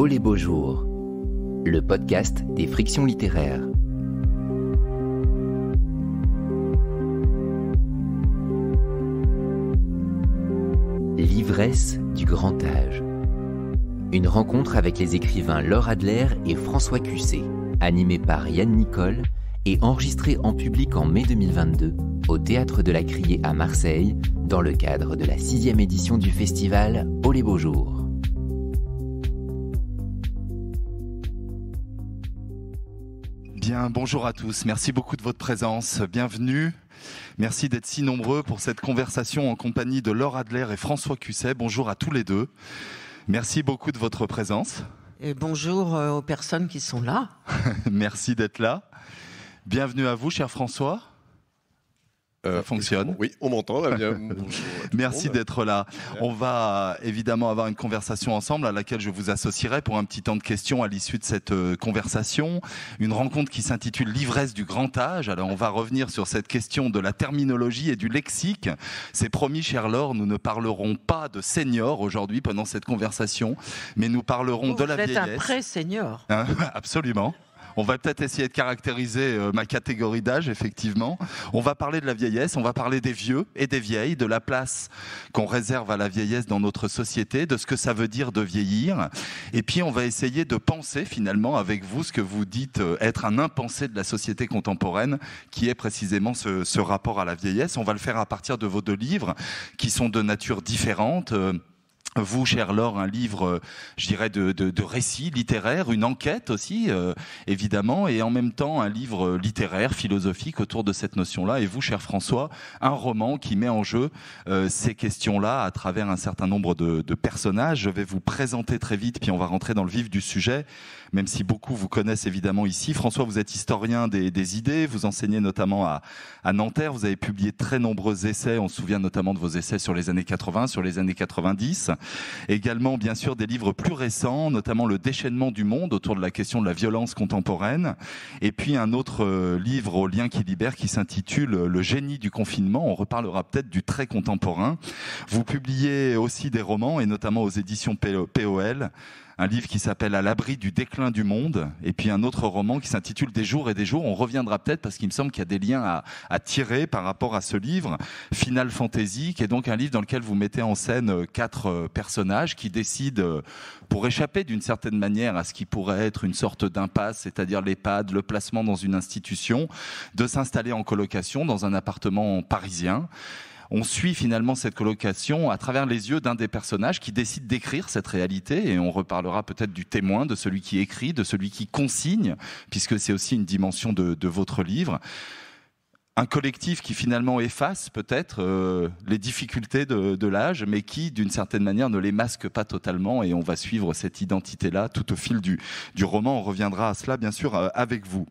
Oh les beaux jours, le podcast des frictions littéraires. L'ivresse du grand âge. Une rencontre avec les écrivains Laure Adler et François Cusset, animée par Yann Nicole et enregistrée en public en mai 2022 au Théâtre de la Criée à Marseille, dans le cadre de la 6e édition du festival Oh les beaux jours. Bien, bonjour à tous, merci beaucoup de votre présence, bienvenue. Merci d'être si nombreux pour cette conversation en compagnie de Laure Adler et François Cusset. Bonjour à tous les deux. Merci beaucoup de votre présence. Et bonjour aux personnes qui sont là. Merci d'être là. Bienvenue à vous, cher François. Ça fonctionne. Oui, on m'entend. Bien. Merci d'être là. On va évidemment avoir une conversation ensemble à laquelle je vous associerai pour un petit temps de questions à l'issue de cette conversation. Une rencontre qui s'intitule L'ivresse du grand âge. Alors on va revenir sur cette question de la terminologie et du lexique. C'est promis, chère Laure, nous ne parlerons pas de senior aujourd'hui pendant cette conversation, mais nous parlerons de la vieillesse. Vous êtes un pré-senior. Hein, absolument. On va peut-être essayer de caractériser ma catégorie d'âge, effectivement. On va parler de la vieillesse, on va parler des vieux et des vieilles, de la place qu'on réserve à la vieillesse dans notre société, de ce que ça veut dire de vieillir. Et puis, on va essayer de penser, finalement, avec vous, ce que vous dites être un impensé de la société contemporaine, qui est précisément ce rapport à la vieillesse. On va le faire à partir de vos deux livres, qui sont de nature différente. Vous, chère Laure, un livre, je dirais, de récits littéraires, une enquête aussi, évidemment, et en même temps un livre littéraire, philosophique autour de cette notion-là. Et vous, cher François, un roman qui met en jeu ces questions-là à travers un certain nombre de personnages. Je vais vous présenter très vite, puis on va rentrer dans le vif du sujet, même si beaucoup vous connaissent évidemment ici. François, vous êtes historien des idées, vous enseignez notamment à Nanterre, vous avez publié de très nombreux essais, on se souvient notamment de vos essais sur les années 80, sur les années 90. Également, bien sûr, des livres plus récents, notamment Le déchaînement du monde, autour de la question de la violence contemporaine. Et puis un autre livre au lien qui libère, qui s'intitule Le génie du confinement. On reparlera peut-être du très contemporain. Vous publiez aussi des romans, et notamment aux éditions POL. Un livre qui s'appelle À l'abri du déclin du monde, et puis un autre roman qui s'intitule Des jours et des jours. On reviendra peut-être parce qu'il me semble qu'il y a des liens à tirer par rapport à ce livre, Final Fantasy, qui est donc un livre dans lequel vous mettez en scène 4 personnages qui décident, pour échapper d'une certaine manière à ce qui pourrait être une sorte d'impasse, c'est-à-dire l'EHPAD, le placement dans une institution, de s'installer en colocation dans un appartement parisien. On suit finalement cette colocation à travers les yeux d'un des personnages qui décide d'écrire cette réalité, et on reparlera peut-être du témoin, de celui qui écrit, de celui qui consigne, puisque c'est aussi une dimension de votre livre. Un collectif qui finalement efface peut-être les difficultés de l'âge, mais qui d'une certaine manière ne les masque pas totalement, et on va suivre cette identité-là tout au fil du roman. On reviendra à cela bien sûr avec vous.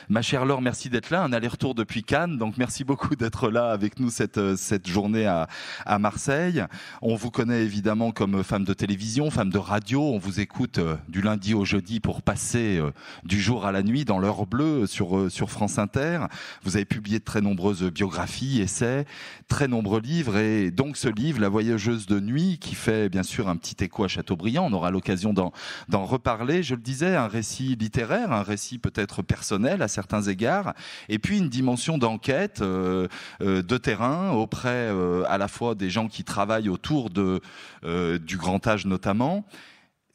Ma chère Laure, merci d'être là, un aller-retour depuis Cannes, donc merci beaucoup d'être là avec nous cette journée à Marseille. On vous connaît évidemment comme femme de télévision, femme de radio, on vous écoute du lundi au jeudi pour passer du jour à la nuit dans l'heure bleue sur France Inter. Vous avez publié de très nombreuses biographies, essais, très nombreux livres, et donc ce livre, La voyageuse de nuit, qui fait bien sûr un petit écho à Chateaubriand, on aura l'occasion d'en reparler. Je le disais, un récit littéraire, un récit peut-être personnel à certains égards, et puis une dimension d'enquête de terrain auprès à la fois des gens qui travaillent autour du grand âge notamment,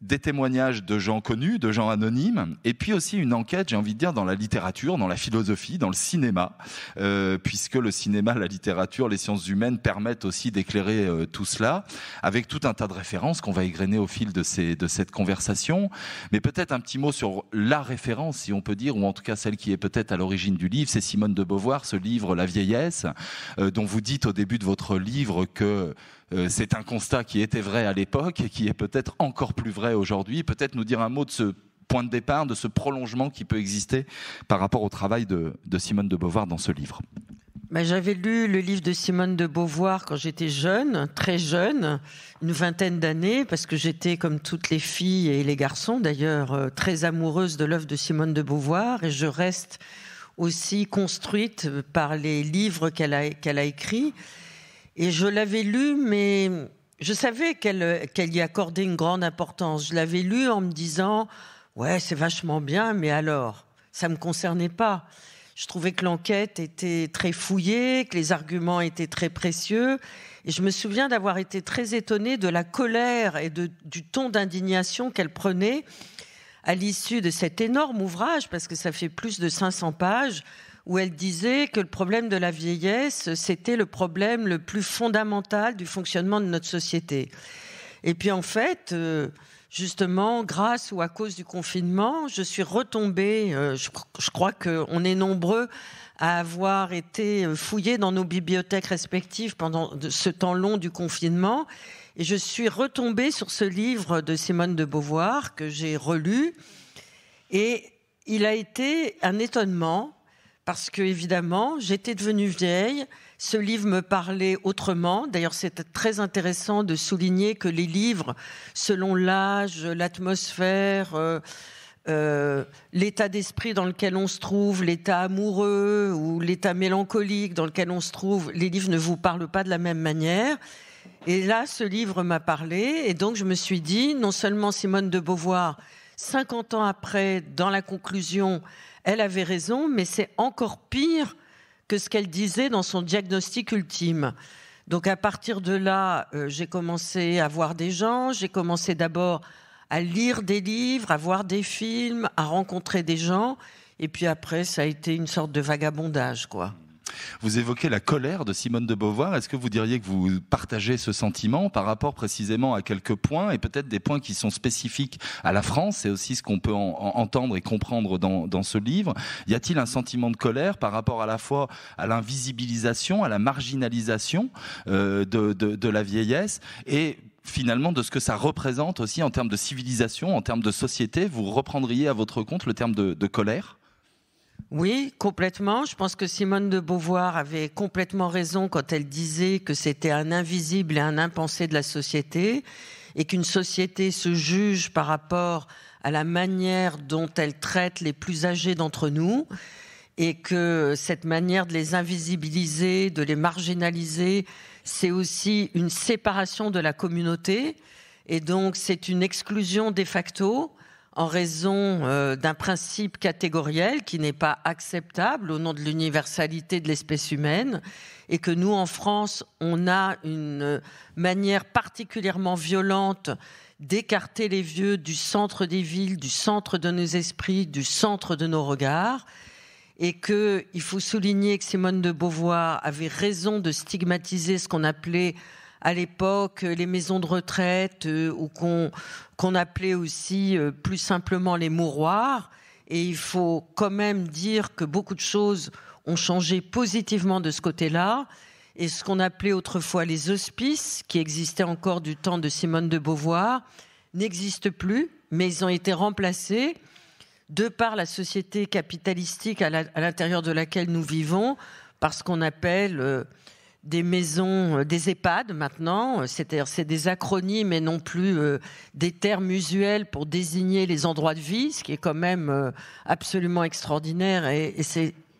des témoignages de gens connus, de gens anonymes, et puis aussi une enquête, j'ai envie de dire, dans la littérature, dans la philosophie, dans le cinéma, puisque le cinéma, la littérature, les sciences humaines permettent aussi d'éclairer tout cela, avec tout un tas de références qu'on va égrener au fil de cette conversation. Mais peut-être un petit mot sur la référence, si on peut dire, ou en tout cas celle qui est peut-être à l'origine du livre, c'est Simone de Beauvoir, ce livre La vieillesse, dont vous dites au début de votre livre que c'est un constat qui était vrai à l'époque et qui est peut-être encore plus vrai aujourd'hui. Peut-être nous dire un mot de ce point de départ, de ce prolongement qui peut exister par rapport au travail de Simone de Beauvoir dans ce livre. J'avais lu le livre de Simone de Beauvoir quand j'étais jeune, très jeune, une vingtaine d'années, parce que j'étais, comme toutes les filles et les garçons d'ailleurs, très amoureuse de l'œuvre de Simone de Beauvoir, et je reste aussi construite par les livres qu'elle a écrits. Et je l'avais lu, mais je savais qu'elle y accordait une grande importance. Je l'avais lu en me disant « Ouais, c'est vachement bien, mais alors ?» Ça ne me concernait pas. Je trouvais que l'enquête était très fouillée, que les arguments étaient très précieux. Et je me souviens d'avoir été très étonnée de la colère et du ton d'indignation qu'elle prenait à l'issue de cet énorme ouvrage, parce que ça fait plus de 500 pages, où elle disait que le problème de la vieillesse, c'était le problème le plus fondamental du fonctionnement de notre société. Et puis en fait, justement, grâce ou à cause du confinement, je suis retombée, je crois qu'on est nombreux à avoir été fouillés dans nos bibliothèques respectives pendant ce temps long du confinement, et je suis retombée sur ce livre de Simone de Beauvoir que j'ai relu, et il a été un étonnement, parce que, évidemment, j'étais devenue vieille. Ce livre me parlait autrement. D'ailleurs, c'était très intéressant de souligner que les livres, selon l'âge, l'atmosphère, l'état d'esprit dans lequel on se trouve, l'état amoureux ou l'état mélancolique dans lequel on se trouve, les livres ne vous parlent pas de la même manière. Et là, ce livre m'a parlé. Et donc, je me suis dit, non seulement Simone de Beauvoir, 50 ans après, dans la conclusion, elle avait raison, mais c'est encore pire que ce qu'elle disait dans son diagnostic ultime. Donc à partir de là, j'ai commencé à voir des gens, j'ai commencé d'abord à lire des livres, à voir des films, à rencontrer des gens, et puis après, ça a été une sorte de vagabondage, quoi. Vous évoquez la colère de Simone de Beauvoir. Est-ce que vous diriez que vous partagez ce sentiment par rapport précisément à quelques points, et peut-être des points qui sont spécifiques à la France? C'est aussi ce qu'on peut entendre et comprendre dans ce livre. Y a-t-il un sentiment de colère par rapport à la fois à l'invisibilisation, à la marginalisation de la vieillesse, et finalement de ce que ça représente aussi en termes de civilisation, en termes de société? Vous reprendriez à votre compte le terme de colère? Oui, complètement. Je pense que Simone de Beauvoir avait complètement raison quand elle disait que c'était un invisible et un impensé de la société, et qu'une société se juge par rapport à la manière dont elle traite les plus âgés d'entre nous, et que cette manière de les invisibiliser, de les marginaliser, c'est aussi une séparation de la communauté, et donc c'est une exclusion de facto, en raison d'un principe catégoriel qui n'est pas acceptable au nom de l'universalité de l'espèce humaine, et que nous, en France, on a une manière particulièrement violente d'écarter les vieux du centre des villes, du centre de nos esprits, du centre de nos regards, et qu'il faut souligner que Simone de Beauvoir avait raison de stigmatiser ce qu'on appelait à l'époque les maisons de retraite, ou qu'on appelait aussi plus simplement les mouroirs. Et il faut quand même dire que beaucoup de choses ont changé positivement de ce côté-là. Et ce qu'on appelait autrefois les hospices, qui existaient encore du temps de Simone de Beauvoir, n'existent plus, mais ils ont été remplacés de par la société capitalistique à l'intérieur de laquelle nous vivons, par ce qu'on appelle des maisons, des EHPAD maintenant, c'est-à-dire c'est des acronymes et non plus des termes usuels pour désigner les endroits de vie, ce qui est quand même absolument extraordinaire, et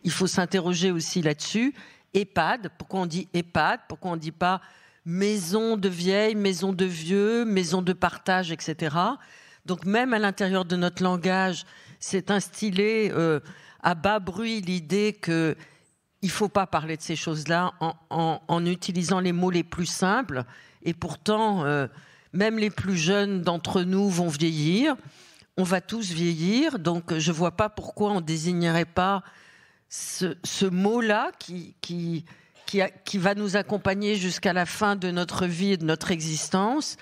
il faut s'interroger aussi là-dessus. EHPAD, pourquoi on dit EHPAD? Pourquoi on ne dit pas maison de vieilles, maison de vieux, maison de partage, etc. Donc même à l'intérieur de notre langage, c'est instillé à bas bruit l'idée que il ne faut pas parler de ces choses-là en utilisant les mots les plus simples. Et pourtant, même les plus jeunes d'entre nous vont vieillir. On va tous vieillir. Donc, je ne vois pas pourquoi on ne désignerait pas ce mot-là qui va nous accompagner jusqu'à la fin de notre vie et de notre existence.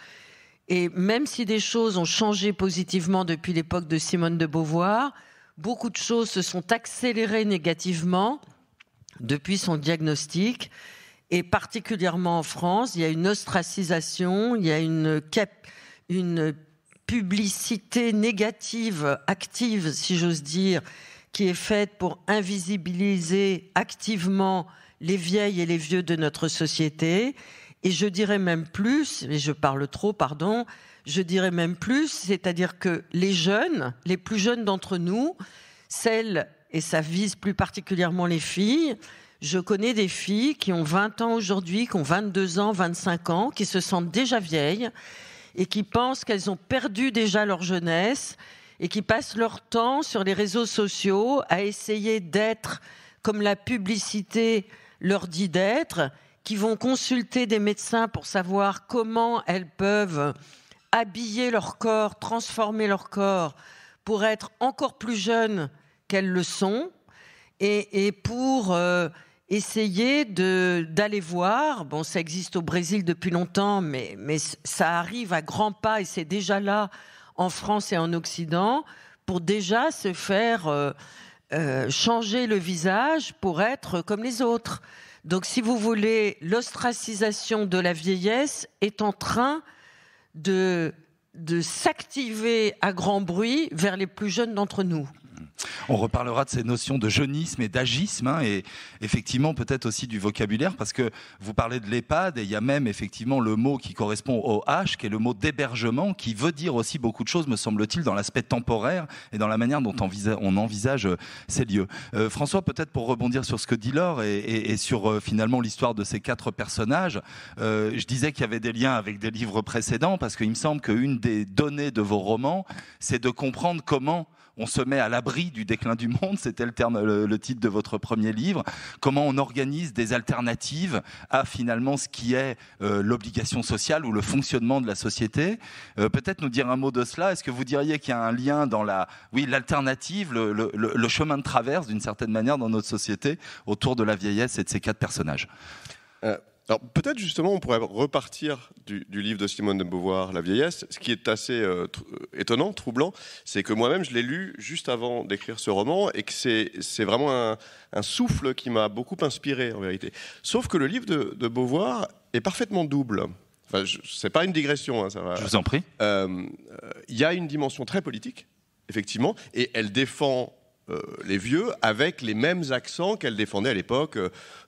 Et même si des choses ont changé positivement depuis l'époque de Simone de Beauvoir, beaucoup de choses se sont accélérées négativement depuis son diagnostic, et particulièrement en France, il y a une ostracisation, il y a une publicité négative, active, si j'ose dire, qui est faite pour invisibiliser activement les vieilles et les vieux de notre société. Et je dirais même plus, et je parle trop, pardon, je dirais même plus, c'est-à-dire que les jeunes, les plus jeunes d'entre nous, celles, et ça vise plus particulièrement les filles, Je connais des filles qui ont 20 ans aujourd'hui, qui ont 22 ans, 25 ans, qui se sentent déjà vieilles et qui pensent qu'elles ont perdu déjà leur jeunesse et qui passent leur temps sur les réseaux sociaux à essayer d'être comme la publicité leur dit d'être, qui vont consulter des médecins pour savoir comment elles peuvent habiller leur corps, transformer leur corps pour être encore plus jeunes qu'elles le sont et pour essayer d'aller voir, bon, ça existe au Brésil depuis longtemps, mais ça arrive à grands pas et c'est déjà là en France et en Occident, pour déjà se faire changer le visage pour être comme les autres. Donc, si vous voulez, l'ostracisation de la vieillesse est en train de s'activer à grand bruit vers les plus jeunes d'entre nous. On reparlera de ces notions de jeunisme et d'agisme, hein, et effectivement peut-être aussi du vocabulaire, parce que vous parlez de l'EHPAD et il y a même effectivement le mot qui correspond au H, qui est le mot d'hébergement, qui veut dire aussi beaucoup de choses, me semble-t-il, dans l'aspect temporaire et dans la manière dont on envisage ces lieux. François, peut-être pour rebondir sur ce que dit Laure et sur finalement l'histoire de ces 4 personnages, je disais qu'il y avait des liens avec des livres précédents, parce qu'il me semble qu'une des données de vos romans, c'est de comprendre comment on se met à l'abri du déclin du monde, c'était le titre de votre premier livre. Comment on organise des alternatives à finalement ce qui est l'obligation sociale ou le fonctionnement de la société. Peut-être nous dire un mot de cela. Est-ce que vous diriez qu'il y a un lien dans l'alternative, le chemin de traverse d'une certaine manière dans notre société autour de la vieillesse et de ces 4 personnages? Alors peut-être justement on pourrait repartir du livre de Simone de Beauvoir, La vieillesse. Ce qui est assez étonnant, troublant, c'est que moi-même je l'ai lu juste avant d'écrire ce roman et que c'est vraiment un souffle qui m'a beaucoup inspiré en vérité. Sauf que le livre de Beauvoir est parfaitement double. Enfin, c'est pas une digression, hein, ça va. Je vous en prie. Il y a une dimension très politique, effectivement, et elle défend les vieux avec les mêmes accents qu'elle défendait à l'époque,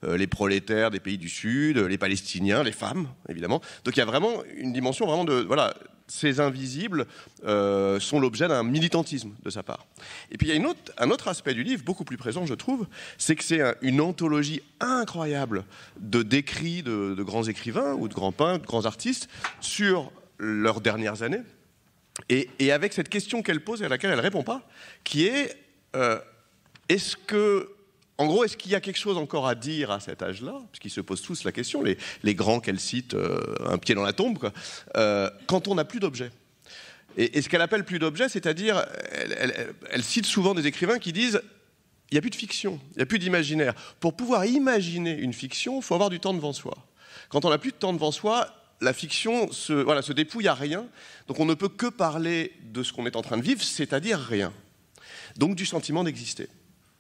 les prolétaires des pays du Sud, les Palestiniens, les femmes, évidemment. Donc il y a vraiment une dimension vraiment de... Voilà, ces invisibles sont l'objet d'un militantisme de sa part. Et puis il y a un autre aspect du livre, beaucoup plus présent, je trouve, c'est que c'est une anthologie incroyable d'écrits de grands écrivains ou de grands peintres, de grands artistes sur leurs dernières années. Et avec cette question qu'elle pose et à laquelle elle ne répond pas, qui est... est-ce qu'il y a quelque chose encore à dire à cet âge-là, puisqu'ils se posent tous la question, les grands qu'elle cite, un pied dans la tombe, quoi, quand on n'a plus d'objets. Et ce qu'elle appelle plus d'objets, c'est-à-dire, elle cite souvent des écrivains qui disent il n'y a plus de fiction, il n'y a plus d'imaginaire. Pour pouvoir imaginer une fiction, il faut avoir du temps devant soi. Quand on n'a plus de temps devant soi, la fiction se dépouille à rien, donc on ne peut que parler de ce qu'on est en train de vivre, c'est-à-dire rien. Donc du sentiment d'exister.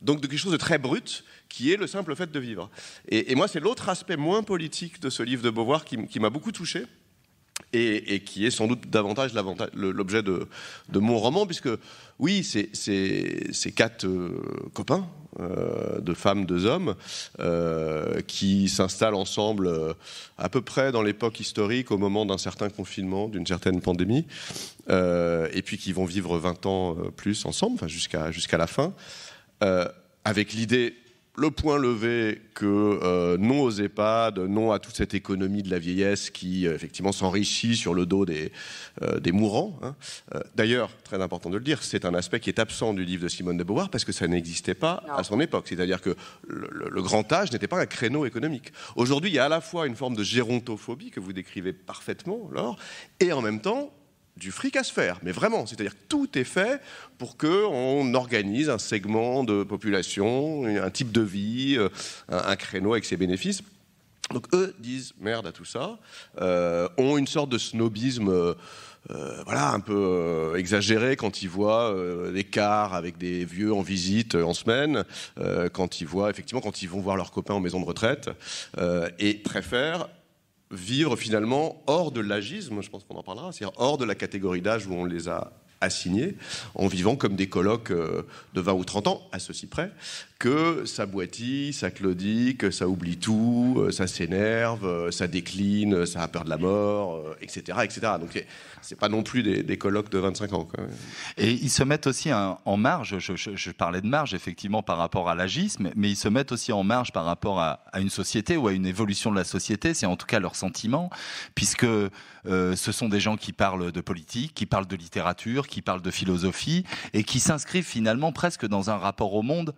Donc de quelque chose de très brut, qui est le simple fait de vivre. Et moi, c'est l'autre aspect moins politique de ce livre de Beauvoir qui m'a beaucoup touché, et qui est sans doute davantage l'objet de mon roman, puisque, oui, c'est 4 copains, de femmes, 2 hommes, qui s'installent ensemble à peu près dans l'époque historique, au moment d'un certain confinement, d'une certaine pandémie, et puis qui vont vivre 20 ans plus ensemble, enfin jusqu'à la fin, avec l'idée, le point levé, que non aux EHPAD, non à toute cette économie de la vieillesse qui effectivement s'enrichit sur le dos des mourants. Hein. D'ailleurs, très important de le dire, c'est un aspect qui est absent du livre de Simone de Beauvoir parce que ça n'existait pas à son époque. C'est-à-dire que le grand âge n'était pas un créneau économique. Aujourd'hui, il y a à la fois une forme de gérontophobie que vous décrivez parfaitement, Laure, et en même temps du fric à se faire, mais vraiment, c'est-à-dire que tout est fait pour qu'on organise un segment de population, un type de vie, un créneau avec ses bénéfices. Donc eux disent merde à tout ça, ont une sorte de snobisme un peu exagéré quand ils voient des cars avec des vieux en visite en semaine, quand ils vont voir leurs copains en maison de retraite, et préfèrent vivre finalement hors de l'agisme, je pense qu'on en parlera, c'est-à-dire hors de la catégorie d'âge où on les a assignés, en vivant comme des colocs de 20 ou 30 ans, à ceci près, que ça boitille, ça claudie, ça oublie tout, ça s'énerve, ça décline, ça a peur de la mort, etc., etc. Donc c'est pas non plus des colocs de 25 ans, quoi. Et ils se mettent aussi en marge, je parlais de marge effectivement par rapport à l'agisme, mais ils se mettent aussi en marge par rapport à une société ou à une évolution de la société, c'est en tout cas leur sentiment, puisque ce sont des gens qui parlent de politique, qui parlent de littérature, qui parlent de philosophie, et qui s'inscrivent finalement presque dans un rapport au monde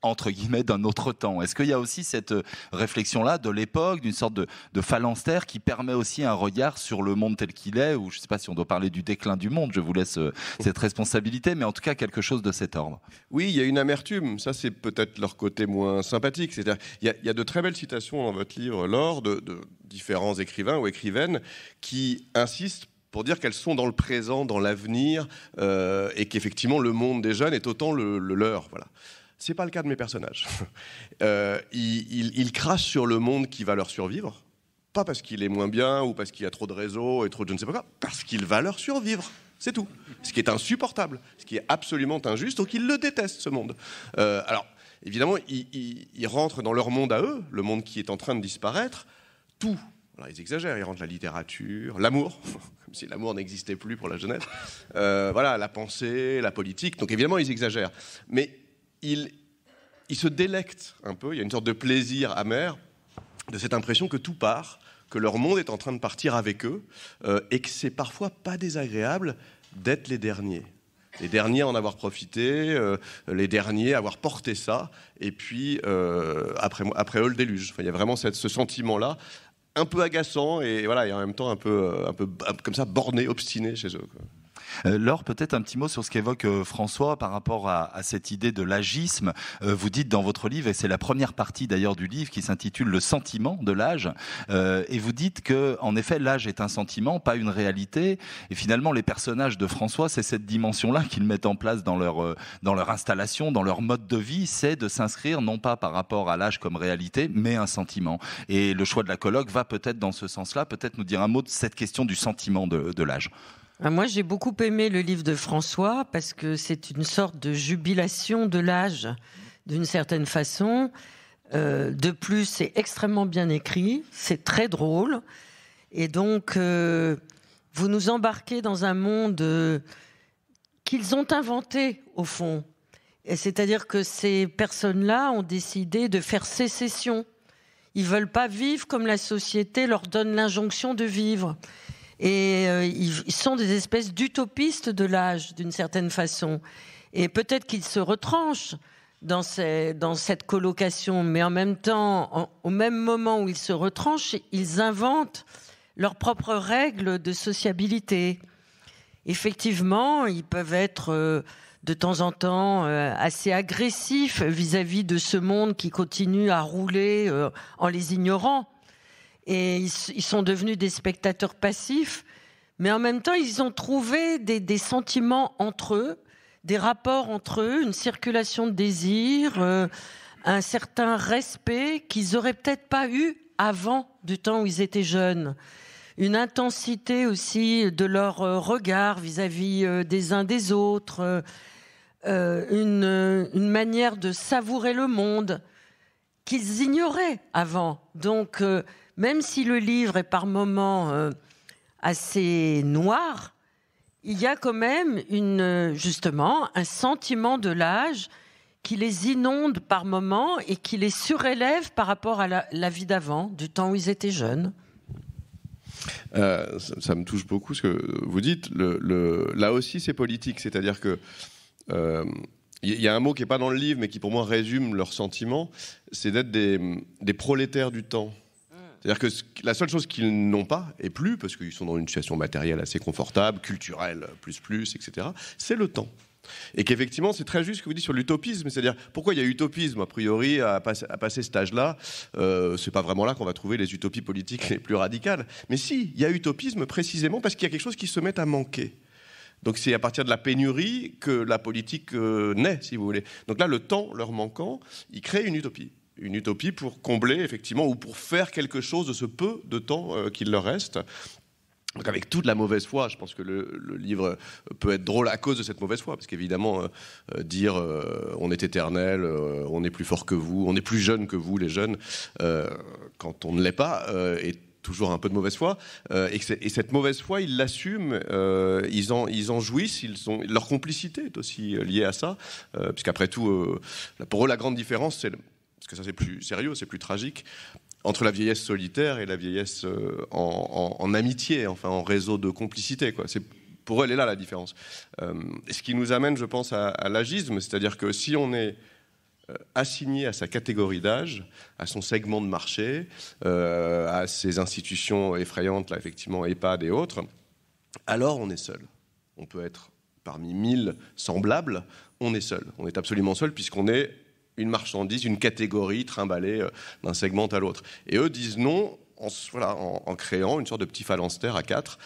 entre guillemets, d'un autre temps. Est-ce qu'il y a aussi cette réflexion-là de l'époque, d'une sorte de phalanstère qui permet aussi un regard sur le monde tel qu'il est, ou je ne sais pas si on doit parler du déclin du monde, je vous laisse cette responsabilité, mais en tout cas quelque chose de cet ordre. Oui, il y a une amertume, ça c'est peut-être leur côté moins sympathique. C'est-à-dire, il y a de très belles citations dans votre livre, Laure, de différents écrivains ou écrivaines qui insistent pour dire qu'elles sont dans le présent, dans l'avenir, et qu'effectivement le monde des jeunes est autant le leur. Voilà. C'est pas le cas de mes personnages. Ils crachent sur le monde qui va leur survivre, pas parce qu'il est moins bien ou parce qu'il y a trop de réseaux et trop de je ne sais pas quoi, parce qu'il va leur survivre. C'est tout. Ce qui est insupportable, ce qui est absolument injuste, donc ils le détestent, ce monde. Alors, évidemment, ils rentrent dans leur monde à eux, le monde qui est en train de disparaître, tout. Alors, ils exagèrent, ils rentrent la littérature, l'amour, comme si l'amour n'existait plus pour la jeunesse, voilà, la pensée, la politique, donc évidemment, ils exagèrent. Mais ils se délectent un peu, il y a une sorte de plaisir amer de cette impression que tout part, que leur monde est en train de partir avec eux, et que c'est parfois pas désagréable d'être les derniers. Les derniers à en avoir profité, les derniers à avoir porté ça, et puis après eux le déluge. Enfin, il y a vraiment ce sentiment-là, un peu agaçant, et voilà, et en même temps un peu comme ça borné, obstiné chez eux, quoi. Laure, peut-être un petit mot sur ce qu'évoque François par rapport à cette idée de l'agisme. Vous dites dans votre livre, et c'est la première partie d'ailleurs du livre qui s'intitule « Le sentiment de l'âge », et vous dites que, en effet, l'âge est un sentiment, pas une réalité, et finalement les personnages de François, c'est cette dimension-là qu'ils mettent en place dans leur installation, dans leur mode de vie, c'est de s'inscrire non pas par rapport à l'âge comme réalité, mais un sentiment. Et le choix de la colloque va peut-être dans ce sens-là, peut-être nous dire un mot de cette question du sentiment de l'âge. Moi, j'ai beaucoup aimé le livre de François parce que c'est une sorte de jubilation de l'âge, d'une certaine façon. De plus, c'est extrêmement bien écrit, c'est très drôle. Et donc, vous nous embarquez dans un monde qu'ils ont inventé, au fond. Et c'est-à-dire que ces personnes-là ont décidé de faire sécession. Ils ne veulent pas vivre comme la société leur donne l'injonction de vivre. Et ils sont des espèces d'utopistes de l'âge, d'une certaine façon. Et peut-être qu'ils se retranchent dans cette colocation, mais en même temps, au même moment où ils se retranchent, ils inventent leurs propres règles de sociabilité. Effectivement, ils peuvent être de temps en temps assez agressifs vis-à-vis de ce monde qui continue à rouler en les ignorant. Et ils sont devenus des spectateurs passifs, mais en même temps, ils ont trouvé des sentiments entre eux, des rapports entre eux, une circulation de désirs, un certain respect qu'ils n'auraient peut-être pas eu avant du temps où ils étaient jeunes. Une intensité aussi de leur regard vis-à-vis des uns des autres, une manière de savourer le monde qu'ils ignoraient avant. Donc, même si le livre est par moments assez noir, il y a quand même justement un sentiment de l'âge qui les inonde par moments et qui les surélève par rapport à la vie d'avant, du temps où ils étaient jeunes. Ça me touche beaucoup ce que vous dites. Là aussi, c'est politique, c'est-à-dire que il y a un mot qui n'est pas dans le livre, mais qui pour moi résume leurs sentiments, c'est d'être des prolétaires du temps. C'est-à-dire que la seule chose qu'ils n'ont pas, et plus, parce qu'ils sont dans une situation matérielle assez confortable, culturelle, plus, etc., c'est le temps. Et qu'effectivement, c'est très juste ce que vous dites sur l'utopisme. C'est-à-dire, pourquoi il y a utopisme, a priori, à passer cet âge-là c'est pas vraiment là qu'on va trouver les utopies politiques les plus radicales. Mais si, il y a utopisme précisément parce qu'il y a quelque chose qui se met à manquer. Donc c'est à partir de la pénurie que la politique naît, si vous voulez. Donc là, le temps leur manquant, ils créent une utopie. Une utopie pour combler, effectivement, ou pour faire quelque chose de ce peu de temps qu'il leur reste. Donc avec toute la mauvaise foi, je pense que le livre peut être drôle à cause de cette mauvaise foi, parce qu'évidemment, dire on est éternel, on est plus fort que vous, on est plus jeune que vous, les jeunes, quand on ne l'est pas, est toujours un peu de mauvaise foi. Et cette mauvaise foi, ils l'assument, ils en jouissent, leur complicité est aussi liée à ça, puisqu'après tout, pour eux, la grande différence, parce que ça c'est plus sérieux, c'est plus tragique, entre la vieillesse solitaire et la vieillesse en amitié, enfin en réseau de complicité, quoi. Pour eux, elle est là la différence. Et ce qui nous amène, je pense, à l'agisme, c'est-à-dire que si on est assigné à sa catégorie d'âge, à son segment de marché, à ses institutions effrayantes, là, effectivement, EHPAD et autres, alors on est seul. On peut être parmi 1000 semblables, on est seul. On est absolument seul puisqu'on est une marchandise, une catégorie trimballée d'un segment à l'autre. Et eux disent non en créant une sorte de petit phalanstère à 4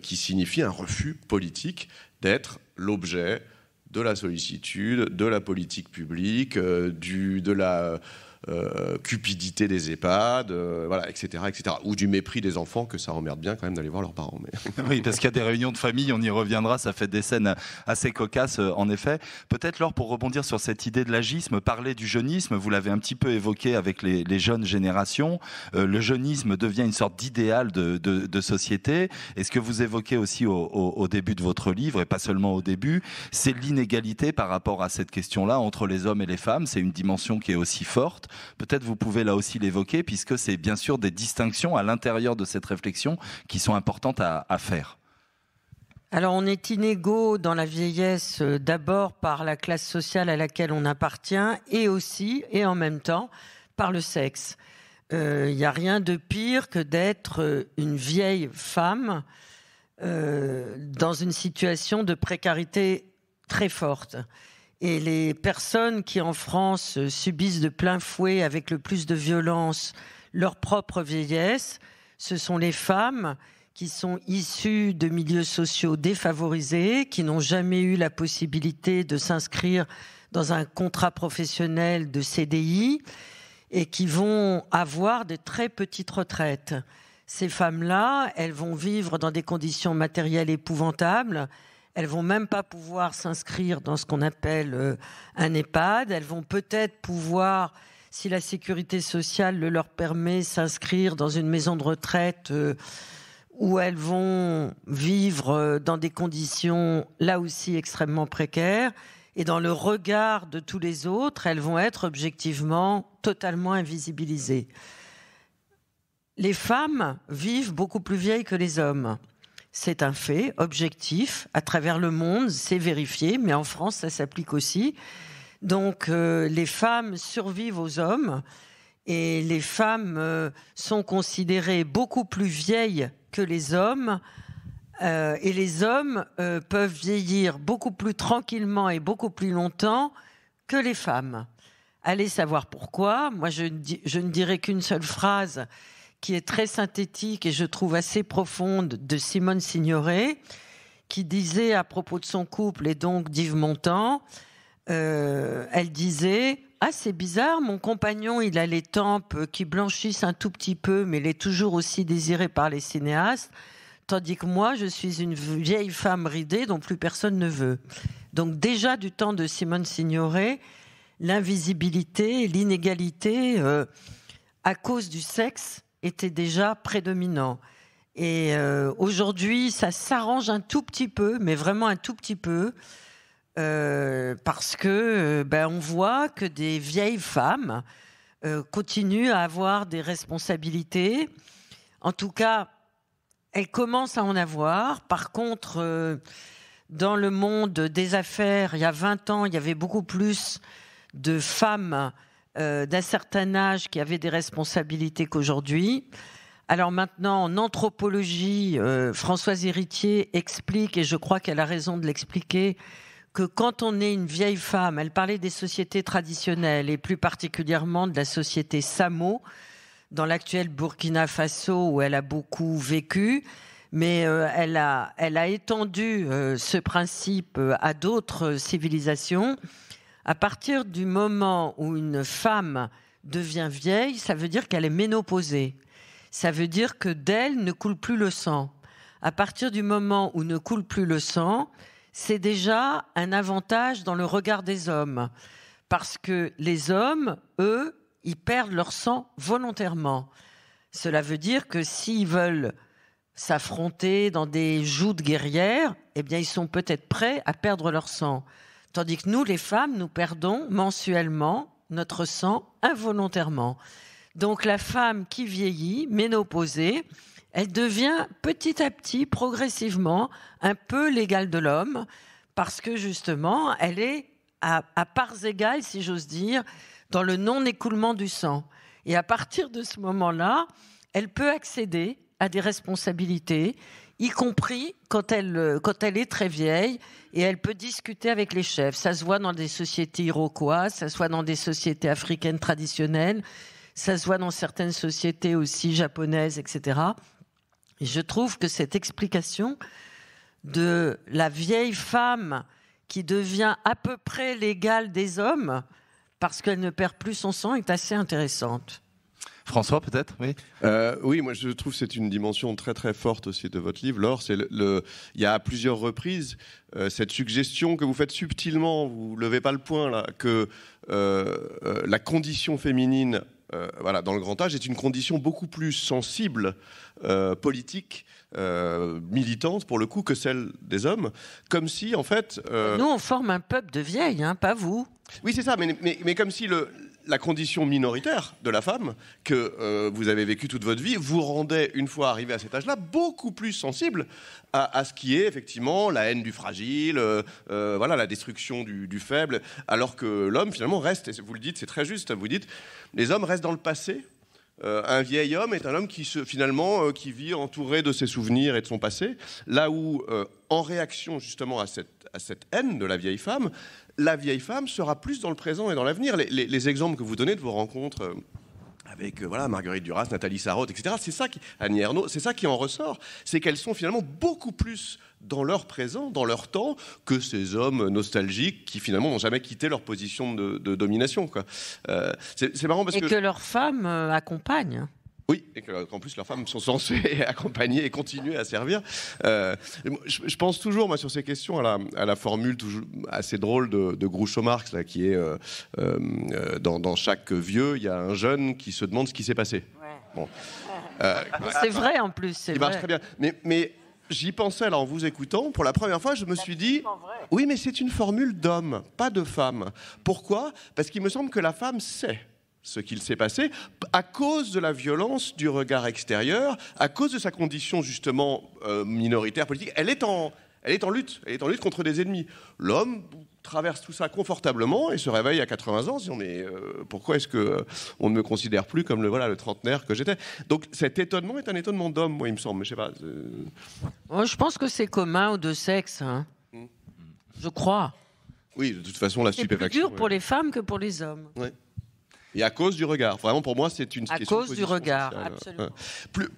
qui signifie un refus politique d'être l'objet de la sollicitude, de la politique publique, de la cupidité des EHPAD, voilà, etc., etc. Ou du mépris des enfants, que ça emmerde bien quand même d'aller voir leurs parents. Mais... Oui, parce qu'il y a des réunions de famille, on y reviendra, ça fait des scènes assez cocasses, en effet. Peut-être, Laure, pour rebondir sur cette idée de l'agisme, parler du jeunisme, vous l'avez un petit peu évoqué avec les jeunes générations. Le jeunisme devient une sorte d'idéal de société. Et ce que vous évoquez aussi au début de votre livre, et pas seulement au début, c'est l'inégalité par rapport à cette question-là entre les hommes et les femmes. C'est une dimension qui est aussi forte. Peut-être vous pouvez là aussi l'évoquer, puisque c'est bien sûr des distinctions à l'intérieur de cette réflexion qui sont importantes à faire. Alors on est inégaux dans la vieillesse d'abord par la classe sociale à laquelle on appartient et aussi, et en même temps, par le sexe. Il n'y a rien de pire que d'être une vieille femme dans une situation de précarité très forte. Et les personnes qui, en France, subissent de plein fouet, avec le plus de violence, leur propre vieillesse, ce sont les femmes qui sont issues de milieux sociaux défavorisés, qui n'ont jamais eu la possibilité de s'inscrire dans un contrat professionnel de CDI et qui vont avoir de très petites retraites. Ces femmes-là, elles vont vivre dans des conditions matérielles épouvantables. Elles vont même pas pouvoir s'inscrire dans ce qu'on appelle un EHPAD. Elles vont peut-être pouvoir, si la sécurité sociale le leur permet, s'inscrire dans une maison de retraite où elles vont vivre dans des conditions là aussi extrêmement précaires. Et dans le regard de tous les autres, elles vont être objectivement totalement invisibilisées. Les femmes vivent beaucoup plus vieilles que les hommes. C'est un fait objectif, à travers le monde, c'est vérifié, mais en France, ça s'applique aussi. Donc, les femmes survivent aux hommes et les femmes sont considérées beaucoup plus vieilles que les hommes. Et les hommes peuvent vieillir beaucoup plus tranquillement et beaucoup plus longtemps que les femmes. Allez savoir pourquoi. Moi, je ne dirais qu'une seule phrase qui est très synthétique et je trouve assez profonde, de Simone Signoret, qui disait à propos de son couple et donc d'Yves Montand, elle disait « Ah, c'est bizarre, mon compagnon, il a les tempes qui blanchissent un tout petit peu, mais il est toujours aussi désiré par les cinéastes, tandis que moi, je suis une vieille femme ridée dont plus personne ne veut. » Donc déjà du temps de Simone Signoret, l'invisibilité, l'inégalité, à cause du sexe, était déjà prédominant. Et aujourd'hui, ça s'arrange un tout petit peu, mais vraiment un tout petit peu, parce que on voit que des vieilles femmes continuent à avoir des responsabilités. En tout cas, elles commencent à en avoir. Par contre, dans le monde des affaires, il y a 20 ans, il y avait beaucoup plus de femmes d'un certain âge qui avaient des responsabilités qu'aujourd'hui. Alors maintenant, en anthropologie, Françoise Héritier explique, et je crois qu'elle a raison de l'expliquer, que quand on est une vieille femme, elle parlait des sociétés traditionnelles, et plus particulièrement de la société Samo, dans l'actuel Burkina Faso, où elle a beaucoup vécu, mais elle a étendu ce principe à d'autres civilisations. À partir du moment où une femme devient vieille, ça veut dire qu'elle est ménopausée. Ça veut dire que d'elle ne coule plus le sang. à partir du moment où ne coule plus le sang, c'est déjà un avantage dans le regard des hommes. Parce que les hommes, eux, ils perdent leur sang volontairement. Cela veut dire que s'ils veulent s'affronter dans des joutes guerrières, eh bien, ils sont peut-être prêts à perdre leur sang. Tandis que nous, les femmes, nous perdons mensuellement notre sang involontairement. Donc la femme qui vieillit, ménopausée, elle devient petit à petit, progressivement, un peu l'égale de l'homme, parce que justement, elle est à parts égales, si j'ose dire, dans le non-écoulement du sang. Et à partir de ce moment-là, elle peut accéder à des responsabilités, y compris quand elle est très vieille, et elle peut discuter avec les chefs. Ça se voit dans des sociétés iroquoises, ça se voit dans des sociétés africaines traditionnelles, ça se voit dans certaines sociétés aussi japonaises, etc. Et je trouve que cette explication de la vieille femme qui devient à peu près l'égale des hommes parce qu'elle ne perd plus son sang est assez intéressante. François, peut-être, oui. Oui, moi je trouve que c'est une dimension très très forte aussi de votre livre. Laure, c'est il y a à plusieurs reprises cette suggestion que vous faites subtilement, vous levez pas le point là, que la condition féminine, voilà, dans le grand âge, est une condition beaucoup plus sensible, politique, militante pour le coup, que celle des hommes, comme si en fait. Nous, on forme un peuple de vieilles, hein, pas vous. Oui, c'est ça, mais comme si la condition minoritaire de la femme que vous avez vécue toute votre vie vous rendait, une fois arrivé à cet âge-là, beaucoup plus sensible à ce qui est effectivement la haine du fragile, voilà, la destruction du faible, alors que l'homme finalement reste, et vous le dites, c'est très juste, vous dites, les hommes restent dans le passé. Un vieil homme est un homme qui qui vit entouré de ses souvenirs et de son passé, là où, en réaction justement à cette haine de la vieille femme sera plus dans le présent et dans l'avenir. Les exemples que vous donnez de vos rencontres avec voilà, Marguerite Duras, Nathalie Sarraute, etc., c'est ça Annie Ernaux, c'est ça qui en ressort, c'est qu'elles sont finalement beaucoup plus dans leur présent, dans leur temps, que ces hommes nostalgiques qui finalement n'ont jamais quitté leur position de domination, quoi. C'est marrant parce que leurs femmes accompagnent. Oui, et qu'en plus leurs femmes sont censées accompagner et continuer à servir. Je pense toujours, moi, sur ces questions, à la formule toujours assez drôle de Groucho-Marx, là, qui est dans chaque vieux, il y a un jeune qui se demande ce qui s'est passé. Ouais. Bon. C'est vrai en plus, c'est vrai. Il marche très bien. Mais j'y pensais, alors en vous écoutant, pour la première fois, je me suis dit, oui, mais c'est une formule d'homme, pas de femme. Pourquoi ? Parce qu'il me semble que la femme sait ce qu'il s'est passé, à cause de la violence du regard extérieur, à cause de sa condition justement minoritaire politique. Elle est en lutte contre des ennemis. L'homme traverse tout ça confortablement et se réveille à 80 ans en se disant mais pourquoi est-ce qu'on ne me considère plus comme le trentenaire que j'étais. Donc cet étonnement est un étonnement d'homme, moi il me semble, mais je sais pas. Je pense que c'est commun aux deux sexes, hein. Je crois. Oui, de toute façon la stupéfaction. C'est plus dur pour les femmes que pour les hommes. Ouais. Et à cause du regard. Vraiment, pour moi, c'est une question de position. À cause du regard, sociale. absolument.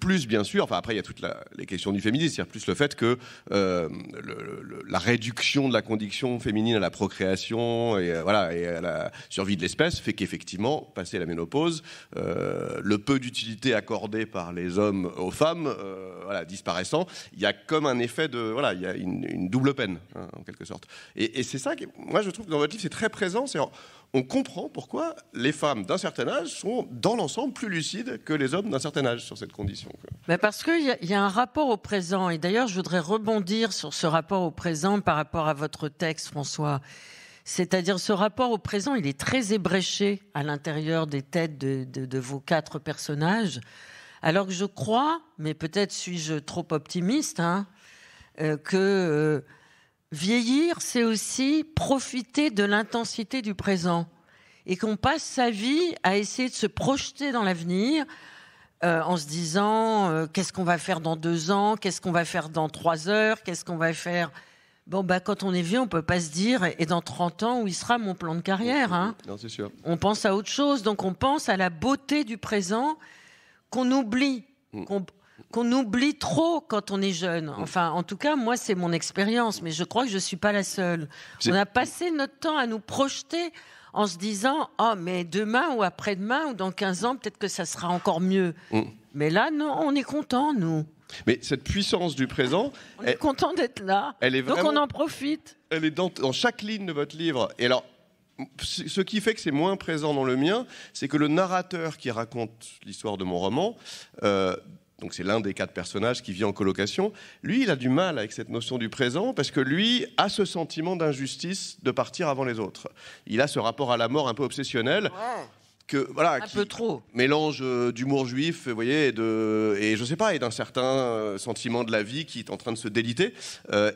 Plus, bien sûr, enfin, après, il y a toutes les questions du féminisme, c'est-à-dire plus le fait que la réduction de la condition féminine à la procréation et à la survie de l'espèce fait qu'effectivement, passé la ménopause, le peu d'utilité accordée par les hommes aux femmes, disparaissant, il y a comme un effet il y a une double peine, hein, en quelque sorte. Et c'est ça que, moi, je trouve que dans votre livre, c'est très présent, on comprend pourquoi les femmes d'un certain âge sont, dans l'ensemble, plus lucides que les hommes d'un certain âge sur cette condition. Mais parce qu'il y a un rapport au présent. Et d'ailleurs, je voudrais rebondir sur ce rapport au présent par rapport à votre texte, François. C'est-à-dire, ce rapport au présent, il est très ébréché à l'intérieur des têtes de vos 4 personnages. Alors que je crois, mais peut-être suis-je trop optimiste, hein, que... vieillir, c'est aussi profiter de l'intensité du présent et qu'on passe sa vie à essayer de se projeter dans l'avenir en se disant qu'est-ce qu'on va faire dans 2 ans, qu'est-ce qu'on va faire dans 3 heures, qu'est-ce qu'on va faire... quand on est vieux, on peut pas se dire et dans 30 ans, où il sera mon plan de carrière, hein. Non, c'est sûr. On pense à autre chose, donc on pense à la beauté du présent qu'on oublie, qu'on oublie trop quand on est jeune. Enfin, en tout cas, moi, c'est mon expérience, mais je crois que je ne suis pas la seule. On a passé notre temps à nous projeter en se disant « Oh, mais demain ou après-demain ou dans 15 ans, peut-être que ça sera encore mieux. » Mais là, non, on est content, nous. Mais cette puissance du présent... On est content d'être là, elle est donc vraiment, on en profite. Elle est dans chaque ligne de votre livre. Et alors, ce qui fait que c'est moins présent dans le mien, c'est que le narrateur qui raconte l'histoire de mon roman, donc c'est l'un des 4 personnages qui vit en colocation, lui, il a du mal avec cette notion du présent parce que lui a ce sentiment d'injustice de partir avant les autres. Il a ce rapport à la mort un peu obsessionnel. Ouais. Que, voilà, un peu trop. Mélange d'humour juif, vous voyez, et je sais pas, et d'un certain sentiment de la vie qui est en train de se déliter,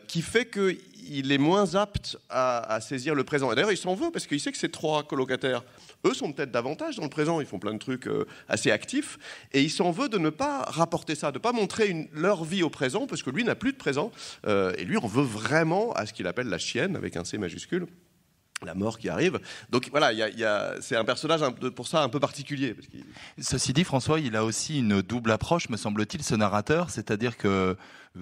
qui fait qu'il est moins apte à saisir le présent. Et d'ailleurs, il s'en veut parce qu'il sait que ces 3 colocataires, eux, sont peut-être davantage dans le présent. Ils font plein de trucs assez actifs, et il s'en veut de ne pas rapporter ça, de ne pas montrer leur vie au présent, parce que lui n'a plus de présent, et lui, on veut vraiment à ce qu'il appelle la chienne avec un C majuscule. La mort qui arrive. Donc voilà, c'est un personnage pour ça un peu particulier. Ceci dit, François, il a aussi une double approche, me semble-t-il, ce narrateur. C'est-à-dire que,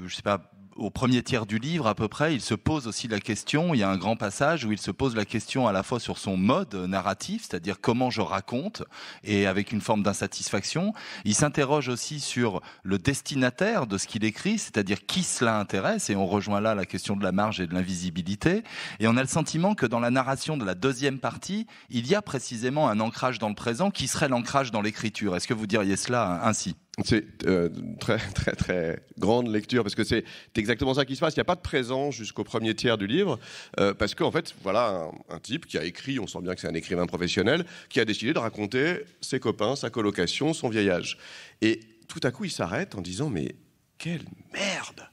je sais pas, au premier tiers du livre, à peu près, il se pose aussi la question, il y a un grand passage où il se pose la question à la fois sur son mode narratif, c'est-à-dire comment je raconte, et avec une forme d'insatisfaction. Il s'interroge aussi sur le destinataire de ce qu'il écrit, c'est-à-dire qui cela intéresse, et on rejoint là la question de la marge et de l'invisibilité. Et on a le sentiment que dans la narration de la deuxième partie, il y a précisément un ancrage dans le présent qui serait l'ancrage dans l'écriture. Est-ce que vous diriez cela ainsi ? C'est très très très grande lecture parce que c'est exactement ça qui se passe. Il n'y a pas de présent jusqu'au premier tiers du livre parce qu'en fait, voilà un type qui a écrit, on sent bien que c'est un écrivain professionnel, qui a décidé de raconter ses copains, sa colocation, son vieillage. Et tout à coup, il s'arrête en disant « Mais quelle merde !»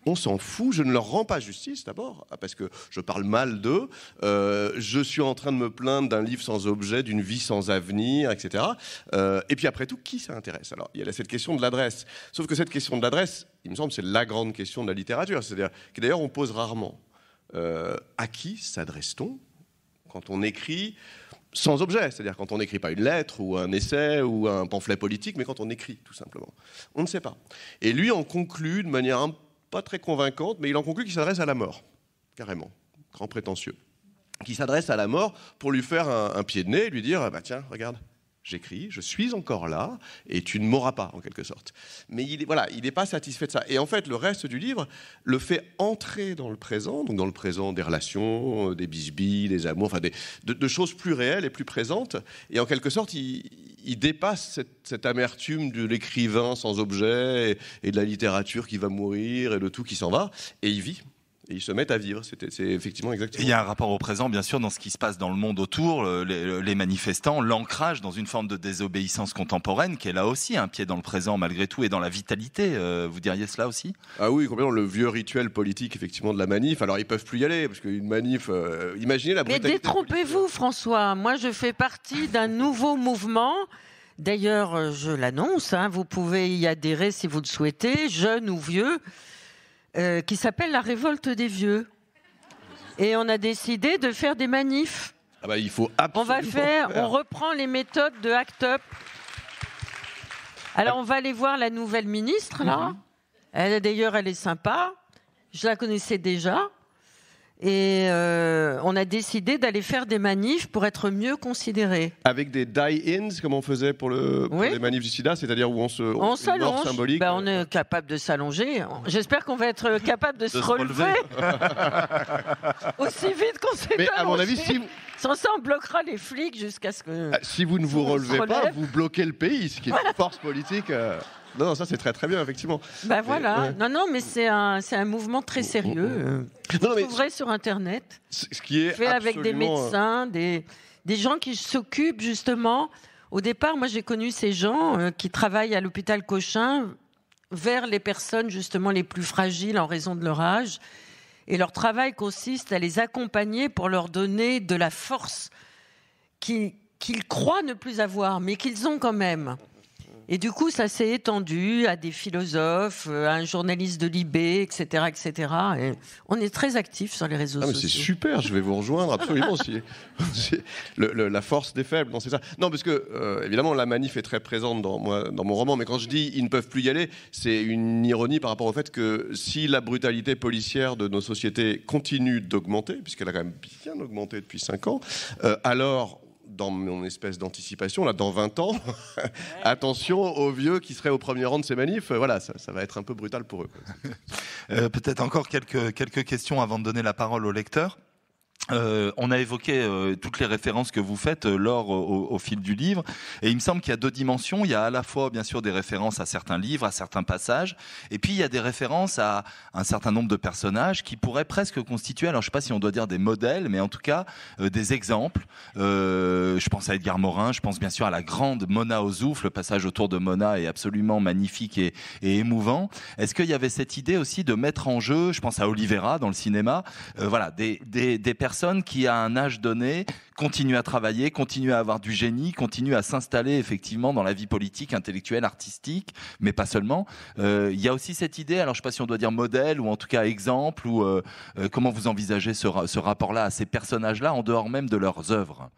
On s'en fout, je ne leur rends pas justice d'abord, parce que je parle mal d'eux, je suis en train de me plaindre d'un livre sans objet, d'une vie sans avenir, etc. Et puis après tout, qui ça intéresse ? Alors, il y a cette question de l'adresse. Sauf que cette question de l'adresse, il me semble, c'est la grande question de la littérature, c'est-à-dire que d'ailleurs on pose rarement. À qui s'adresse-t-on quand on écrit sans objet, c'est-à-dire quand on n'écrit pas une lettre ou un essai ou un pamphlet politique, mais quand on écrit, tout simplement. On ne sait pas. Et lui en conclut de manière pas très convaincante, mais il en conclut qu'il s'adresse à la mort, carrément, grand prétentieux, qui s'adresse à la mort pour lui faire un pied de nez et lui dire bah tiens, regarde, j'écris, je suis encore là, et tu ne mourras pas, en quelque sorte. Mais il n'est pas satisfait de ça. Et en fait, le reste du livre le fait entrer dans le présent, donc dans le présent des relations, des bisbilles, des amours, enfin de choses plus réelles et plus présentes. Et en quelque sorte, il dépasse cette amertume de l'écrivain sans objet et de la littérature qui va mourir et de tout qui s'en va, et il vit. Et ils se mettent à vivre, c'est effectivement exactement. Il y a un rapport au présent, bien sûr, dans ce qui se passe dans le monde autour, les manifestants, l'ancrage dans une forme de désobéissance contemporaine, qui est là aussi un pied dans le présent malgré tout, et dans la vitalité. Vous diriez cela aussi ? Ah oui, complètement, le vieux rituel politique, effectivement, de la manif. Alors, ils peuvent plus y aller, parce qu'une manif, imaginez la brutalité. Mais détrompez-vous, François, moi je fais partie d'un nouveau mouvement. D'ailleurs, je l'annonce, vous pouvez y adhérer si vous le souhaitez, jeune ou vieux, qui s'appelle la révolte des vieux. Et on a décidé de faire des manifs. Ah bah, il faut absolument on reprend les méthodes de Act Up. Alors on va aller voir la nouvelle ministre là. D'ailleurs elle est sympa. Je la connaissais déjà. Et on a décidé d'aller faire des manifs pour être mieux considérés. Avec des die-ins, comme on faisait pour les manifs du sida, c'est-à-dire où on s'allonge. Symbolique. On est capable de s'allonger. J'espère qu'on va être capable de se relever aussi vite qu'on s'est allongé. Mais à mon avis, sans ça, on bloquera les flics jusqu'à ce que... Si vous ne vous relevez pas, vous bloquez le pays, ce qui est une force politique... Non, ça c'est très très bien, effectivement. Voilà. Non, mais c'est un mouvement très sérieux. Vous trouverez sur Internet. Ce qui est fait avec des médecins, des gens qui s'occupent justement. Au départ, moi j'ai connu ces gens qui travaillent à l'hôpital Cochin vers les personnes justement les plus fragiles en raison de leur âge. Et leur travail consiste à les accompagner pour leur donner de la force qu'ils croient ne plus avoir, mais qu'ils ont quand même. Et du coup, ça s'est étendu à des philosophes, à un journaliste de Libé, etc., etc. Et on est très actifs sur les réseaux sociaux. C'est super, je vais vous rejoindre absolument. La force des faibles, non, c'est ça. Non, parce que, évidemment, la manif est très présente dans mon roman, mais quand je dis « ils ne peuvent plus y aller », c'est une ironie par rapport au fait que si la brutalité policière de nos sociétés continue d'augmenter, puisqu'elle a quand même bien augmenté depuis 5 ans, alors... dans mon espèce d'anticipation, là, dans 20 ans, attention aux vieux qui seraient au premier rang de ces manifs. Voilà, ça va être un peu brutal pour eux. Peut-être encore quelques questions avant de donner la parole au lecteur. On a évoqué toutes les références que vous faites, Laure, au fil du livre, et il me semble qu'il y a deux dimensions. Il y a à la fois, bien sûr, des références à certains livres, à certains passages, et puis il y a des références à un certain nombre de personnages qui pourraient presque constituer, alors je ne sais pas si on doit dire des modèles, mais en tout cas des exemples. Je pense à Edgar Morin, je pense bien sûr à la grande Mona Ozouf. Le passage autour de Mona est absolument magnifique et émouvant. Est-ce qu'il y avait cette idée aussi de mettre en jeu, je pense à Oliveira dans le cinéma, voilà, des personnes qui, à un âge donné, continuent à travailler, continuent à avoir du génie, continuent à s'installer effectivement dans la vie politique, intellectuelle, artistique, mais pas seulement. Il y a aussi cette idée, alors je ne sais pas si on doit dire modèle ou en tout cas exemple, ou comment vous envisagez ce rapport-là à ces personnages-là en dehors même de leurs œuvres?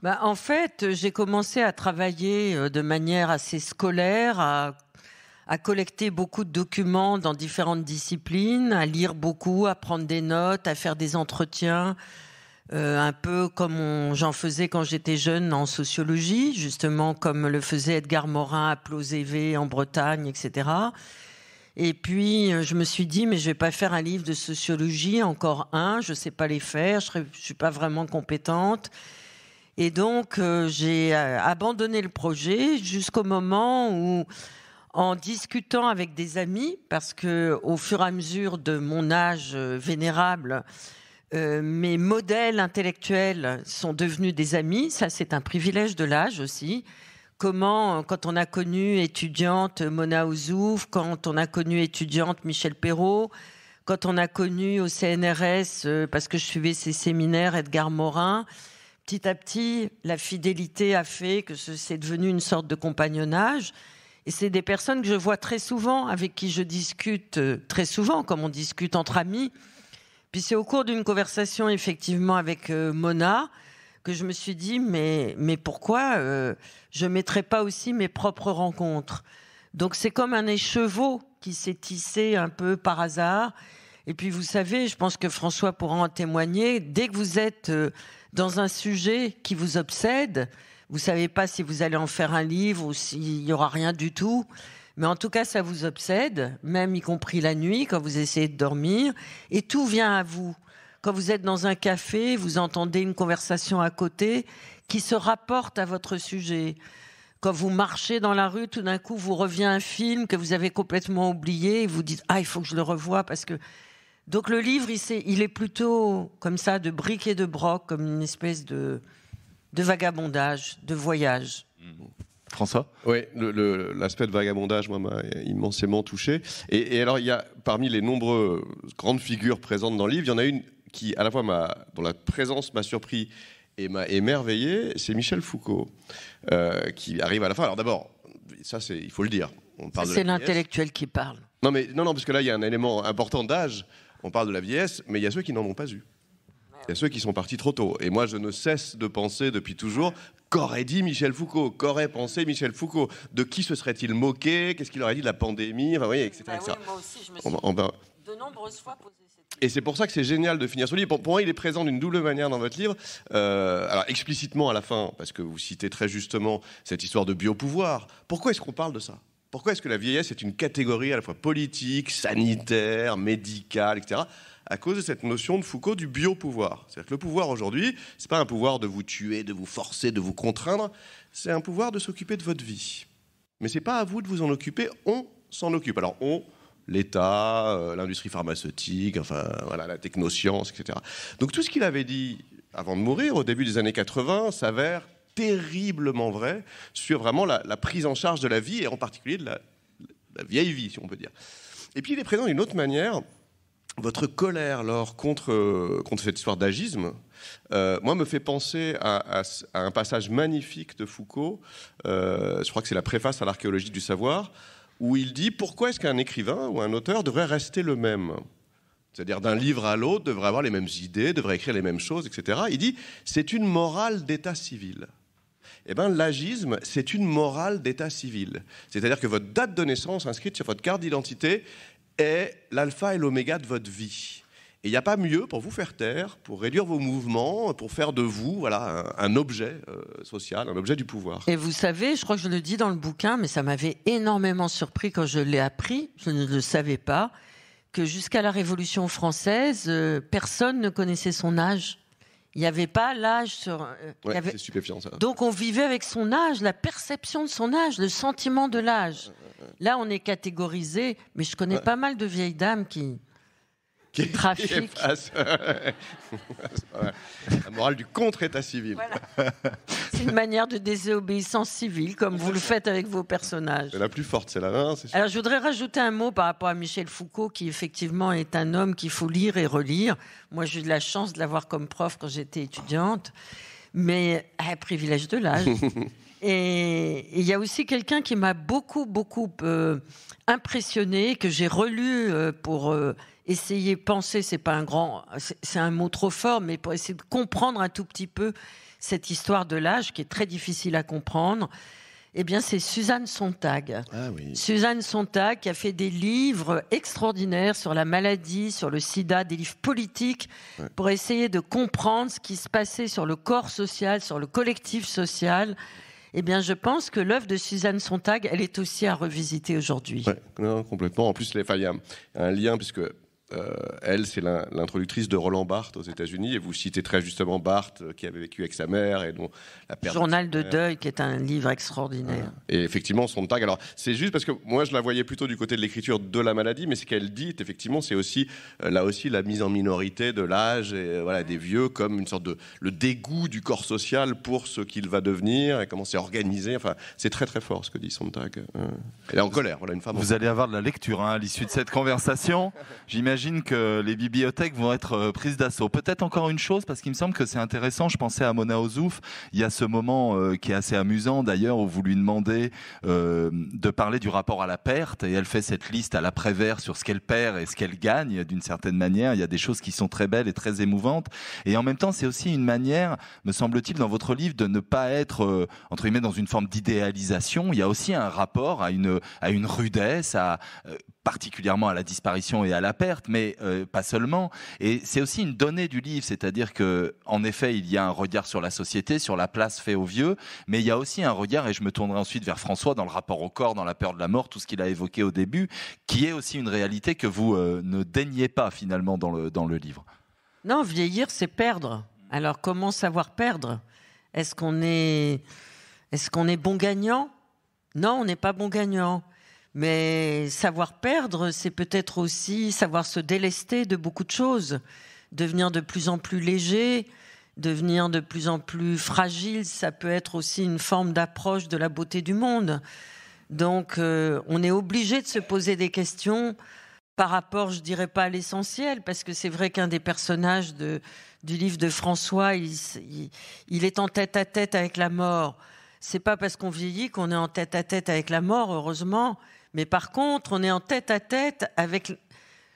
En fait, j'ai commencé à travailler de manière assez scolaire, à collecter beaucoup de documents dans différentes disciplines, à lire beaucoup, à prendre des notes, à faire des entretiens, un peu comme j'en faisais quand j'étais jeune en sociologie, justement comme le faisait Edgar Morin à Plauzévé en Bretagne, etc. Et puis je me suis dit, mais je vais pas faire un livre de sociologie, encore un, je sais pas les faire, je suis pas vraiment compétente. Et donc j'ai abandonné le projet jusqu'au moment où, en discutant avec des amis, parce que au fur et à mesure de mon âge vénérable, mes modèles intellectuels sont devenus des amis. Ça, c'est un privilège de l'âge aussi. Comment, quand on a connu étudiante Mona Ozouf, quand on a connu étudiante Michel Perrault, quand on a connu au CNRS, parce que je suivais ses séminaires, Edgar Morin, petit à petit, la fidélité a fait que c'est devenu une sorte de compagnonnage. Et c'est des personnes que je vois très souvent, avec qui je discute très souvent, comme on discute entre amis. Puis c'est au cours d'une conversation, effectivement, avec Mona, que je me suis dit, mais pourquoi je ne mettrais pas aussi mes propres rencontres? Donc c'est comme un écheveau qui s'est tissé un peu par hasard. Et puis vous savez, je pense que François pourra en témoigner, dès que vous êtes dans un sujet qui vous obsède, vous ne savez pas si vous allez en faire un livre ou s'il n'y aura rien du tout. Mais en tout cas, ça vous obsède, même y compris la nuit, quand vous essayez de dormir. Et tout vient à vous. Quand vous êtes dans un café, vous entendez une conversation à côté qui se rapporte à votre sujet. Quand vous marchez dans la rue, tout d'un coup, vous revient un film que vous avez complètement oublié et vous dites « Ah, il faut que je le revoie parce que... » Donc le livre, il est plutôt comme ça, de briques et de broc, comme une espèce de vagabondage, de voyage. François ? Oui, l'aspect de vagabondage, moi, m'a immensément touché. Et alors, il y a, parmi les nombreuses grandes figures présentes dans le livre, il y en a une qui, à la fois, dont la présence m'a surpris et m'a émerveillé, c'est Michel Foucault, qui arrive à la fin. Alors d'abord, ça, il faut le dire. C'est l'intellectuel qui parle. Non, parce que là, il y a un élément important d'âge. On parle de la vieillesse, mais il y a ceux qui n'en ont pas eu. Il y a ceux qui sont partis trop tôt. Et moi, je ne cesse de penser depuis toujours, qu'aurait dit Michel Foucault? Qu'aurait pensé Michel Foucault? De qui se serait-il moqué? Qu'est-ce qu'il aurait dit de la pandémie? Enfin, vous voyez, etc. Oui, moi aussi, je me suis de nombreuses fois posé cette question. Et c'est pour ça que c'est génial de finir ce livre. Pour moi, il est présent d'une double manière dans votre livre. Alors, explicitement à la fin, parce que vous citez très justement cette histoire de biopouvoir. Pourquoi est-ce qu'on parle de ça? Pourquoi est-ce que la vieillesse est une catégorie à la fois politique, sanitaire, médicale, etc. À cause de cette notion de Foucault du biopouvoir. C'est-à-dire que le pouvoir aujourd'hui, c'est pas un pouvoir de vous tuer, de vous forcer, de vous contraindre, c'est un pouvoir de s'occuper de votre vie. Mais c'est pas à vous de vous en occuper, on s'en occupe. Alors l'État, l'industrie pharmaceutique, enfin voilà, la technoscience, etc. Donc tout ce qu'il avait dit avant de mourir, au début des années 80, s'avère terriblement vrai sur vraiment la prise en charge de la vie, et en particulier de la vieille vie, si on peut dire. Et puis il est présent d'une autre manière. Votre colère, Laure, contre cette histoire d'agisme, moi, me fait penser à un passage magnifique de Foucault, je crois que c'est la préface à l'archéologie du savoir, où il dit « Pourquoi est-ce qu'un écrivain ou un auteur devrait rester le même ?» C'est-à-dire d'un livre à l'autre, devrait avoir les mêmes idées, devrait écrire les mêmes choses, etc. Il dit « C'est une morale d'état civil ». Eh bien, l'agisme, c'est une morale d'état civil. C'est-à-dire que votre date de naissance inscrite sur votre carte d'identité est l'alpha et l'oméga de votre vie. Et il n'y a pas mieux pour vous faire taire, pour réduire vos mouvements, pour faire de vous voilà, un objet social, un objet du pouvoir. Et vous savez, je crois que je le dis dans le bouquin, mais ça m'avait énormément surpris quand je l'ai appris, je ne le savais pas, que jusqu'à la Révolution française, personne ne connaissait son âge. Il n'y avait pas l'âge sur... C'est stupéfiant ça. Donc on vivait avec son âge, la perception de son âge, le sentiment de l'âge. Là, on est catégorisé, mais je connais pas mal de vieilles dames qui trafiquent. La morale du contre-état civil. Voilà. C'est une manière de désobéissance civile, comme vous le faites avec vos personnages. C'est la plus forte, c'est la main. Alors, je voudrais rajouter un mot par rapport à Michel Foucault, qui effectivement est un homme qu'il faut lire et relire. Moi, j'ai eu de la chance de l'avoir comme prof quand j'étais étudiante, mais privilège de l'âge. Et il y a aussi quelqu'un qui m'a beaucoup impressionné, que j'ai relu pour essayer, penser, c'est un mot trop fort, mais pour essayer de comprendre un tout petit peu cette histoire de l'âge qui est très difficile à comprendre. Eh bien, c'est Suzanne Sontag. Ah oui. Suzanne Sontag qui a fait des livres extraordinaires sur la maladie, sur le sida, des livres politiques pour essayer de comprendre ce qui se passait sur le corps social, sur le collectif social. Eh bien, je pense que l'œuvre de Suzanne Sontag, elle est aussi à revisiter aujourd'hui. Ouais, complètement. En plus, il y a un lien, puisque elle, c'est l'introductrice de Roland Barthes aux États-Unis, et vous citez très justement Barthes, qui avait vécu avec sa mère, et dont la perte Journal de deuil, qui est un livre extraordinaire. Et effectivement, Sontag, alors c'est juste parce que moi je la voyais plutôt du côté de l'écriture de la maladie, mais ce qu'elle dit, effectivement, c'est aussi là aussi la mise en minorité de l'âge et voilà des vieux comme une sorte de le dégoût du corps social pour ce qu'il va devenir et comment c'est organisé. Enfin, c'est très très fort ce que dit Sontag. Elle est en colère, voilà une femme. Vous allez avoir de la lecture à l'issue de cette conversation. J'imagine que les bibliothèques vont être prises d'assaut. Peut-être encore une chose, parce qu'il me semble que c'est intéressant, je pensais à Mona Ozouf, il y a ce moment qui est assez amusant d'ailleurs, où vous lui demandez de parler du rapport à la perte, et elle fait cette liste à l'après-vert sur ce qu'elle perd et ce qu'elle gagne, d'une certaine manière. Il y a des choses qui sont très belles et très émouvantes, et en même temps c'est aussi une manière, me semble-t-il, dans votre livre, de ne pas être, entre guillemets, dans une forme d'idéalisation. Il y a aussi un rapport à une rudesse, particulièrement à la disparition et à la perte, mais pas seulement. Et c'est aussi une donnée du livre, c'est-à-dire que, en effet, il y a un regard sur la société, sur la place faite aux vieux, mais il y a aussi un regard, et je me tournerai ensuite vers François, dans le rapport au corps, dans la peur de la mort, tout ce qu'il a évoqué au début, qui est aussi une réalité que vous ne daignez pas finalement dans le livre. Non, vieillir, c'est perdre. Alors, comment savoir perdre ? Est-ce qu'on est bon gagnant ? Non, on n'est pas bon gagnant. Mais savoir perdre, c'est peut-être aussi savoir se délester de beaucoup de choses, devenir de plus en plus léger, devenir de plus en plus fragile. Ça peut être aussi une forme d'approche de la beauté du monde. Donc, on est obligé de se poser des questions par rapport, je dirais pas à l'essentiel, parce que c'est vrai qu'un des personnages du livre de François, il est en tête-à-tête avec la mort. C'est pas parce qu'on vieillit qu'on est en tête-à-tête avec la mort, heureusement. Mais par contre, on est en tête-à-tête avec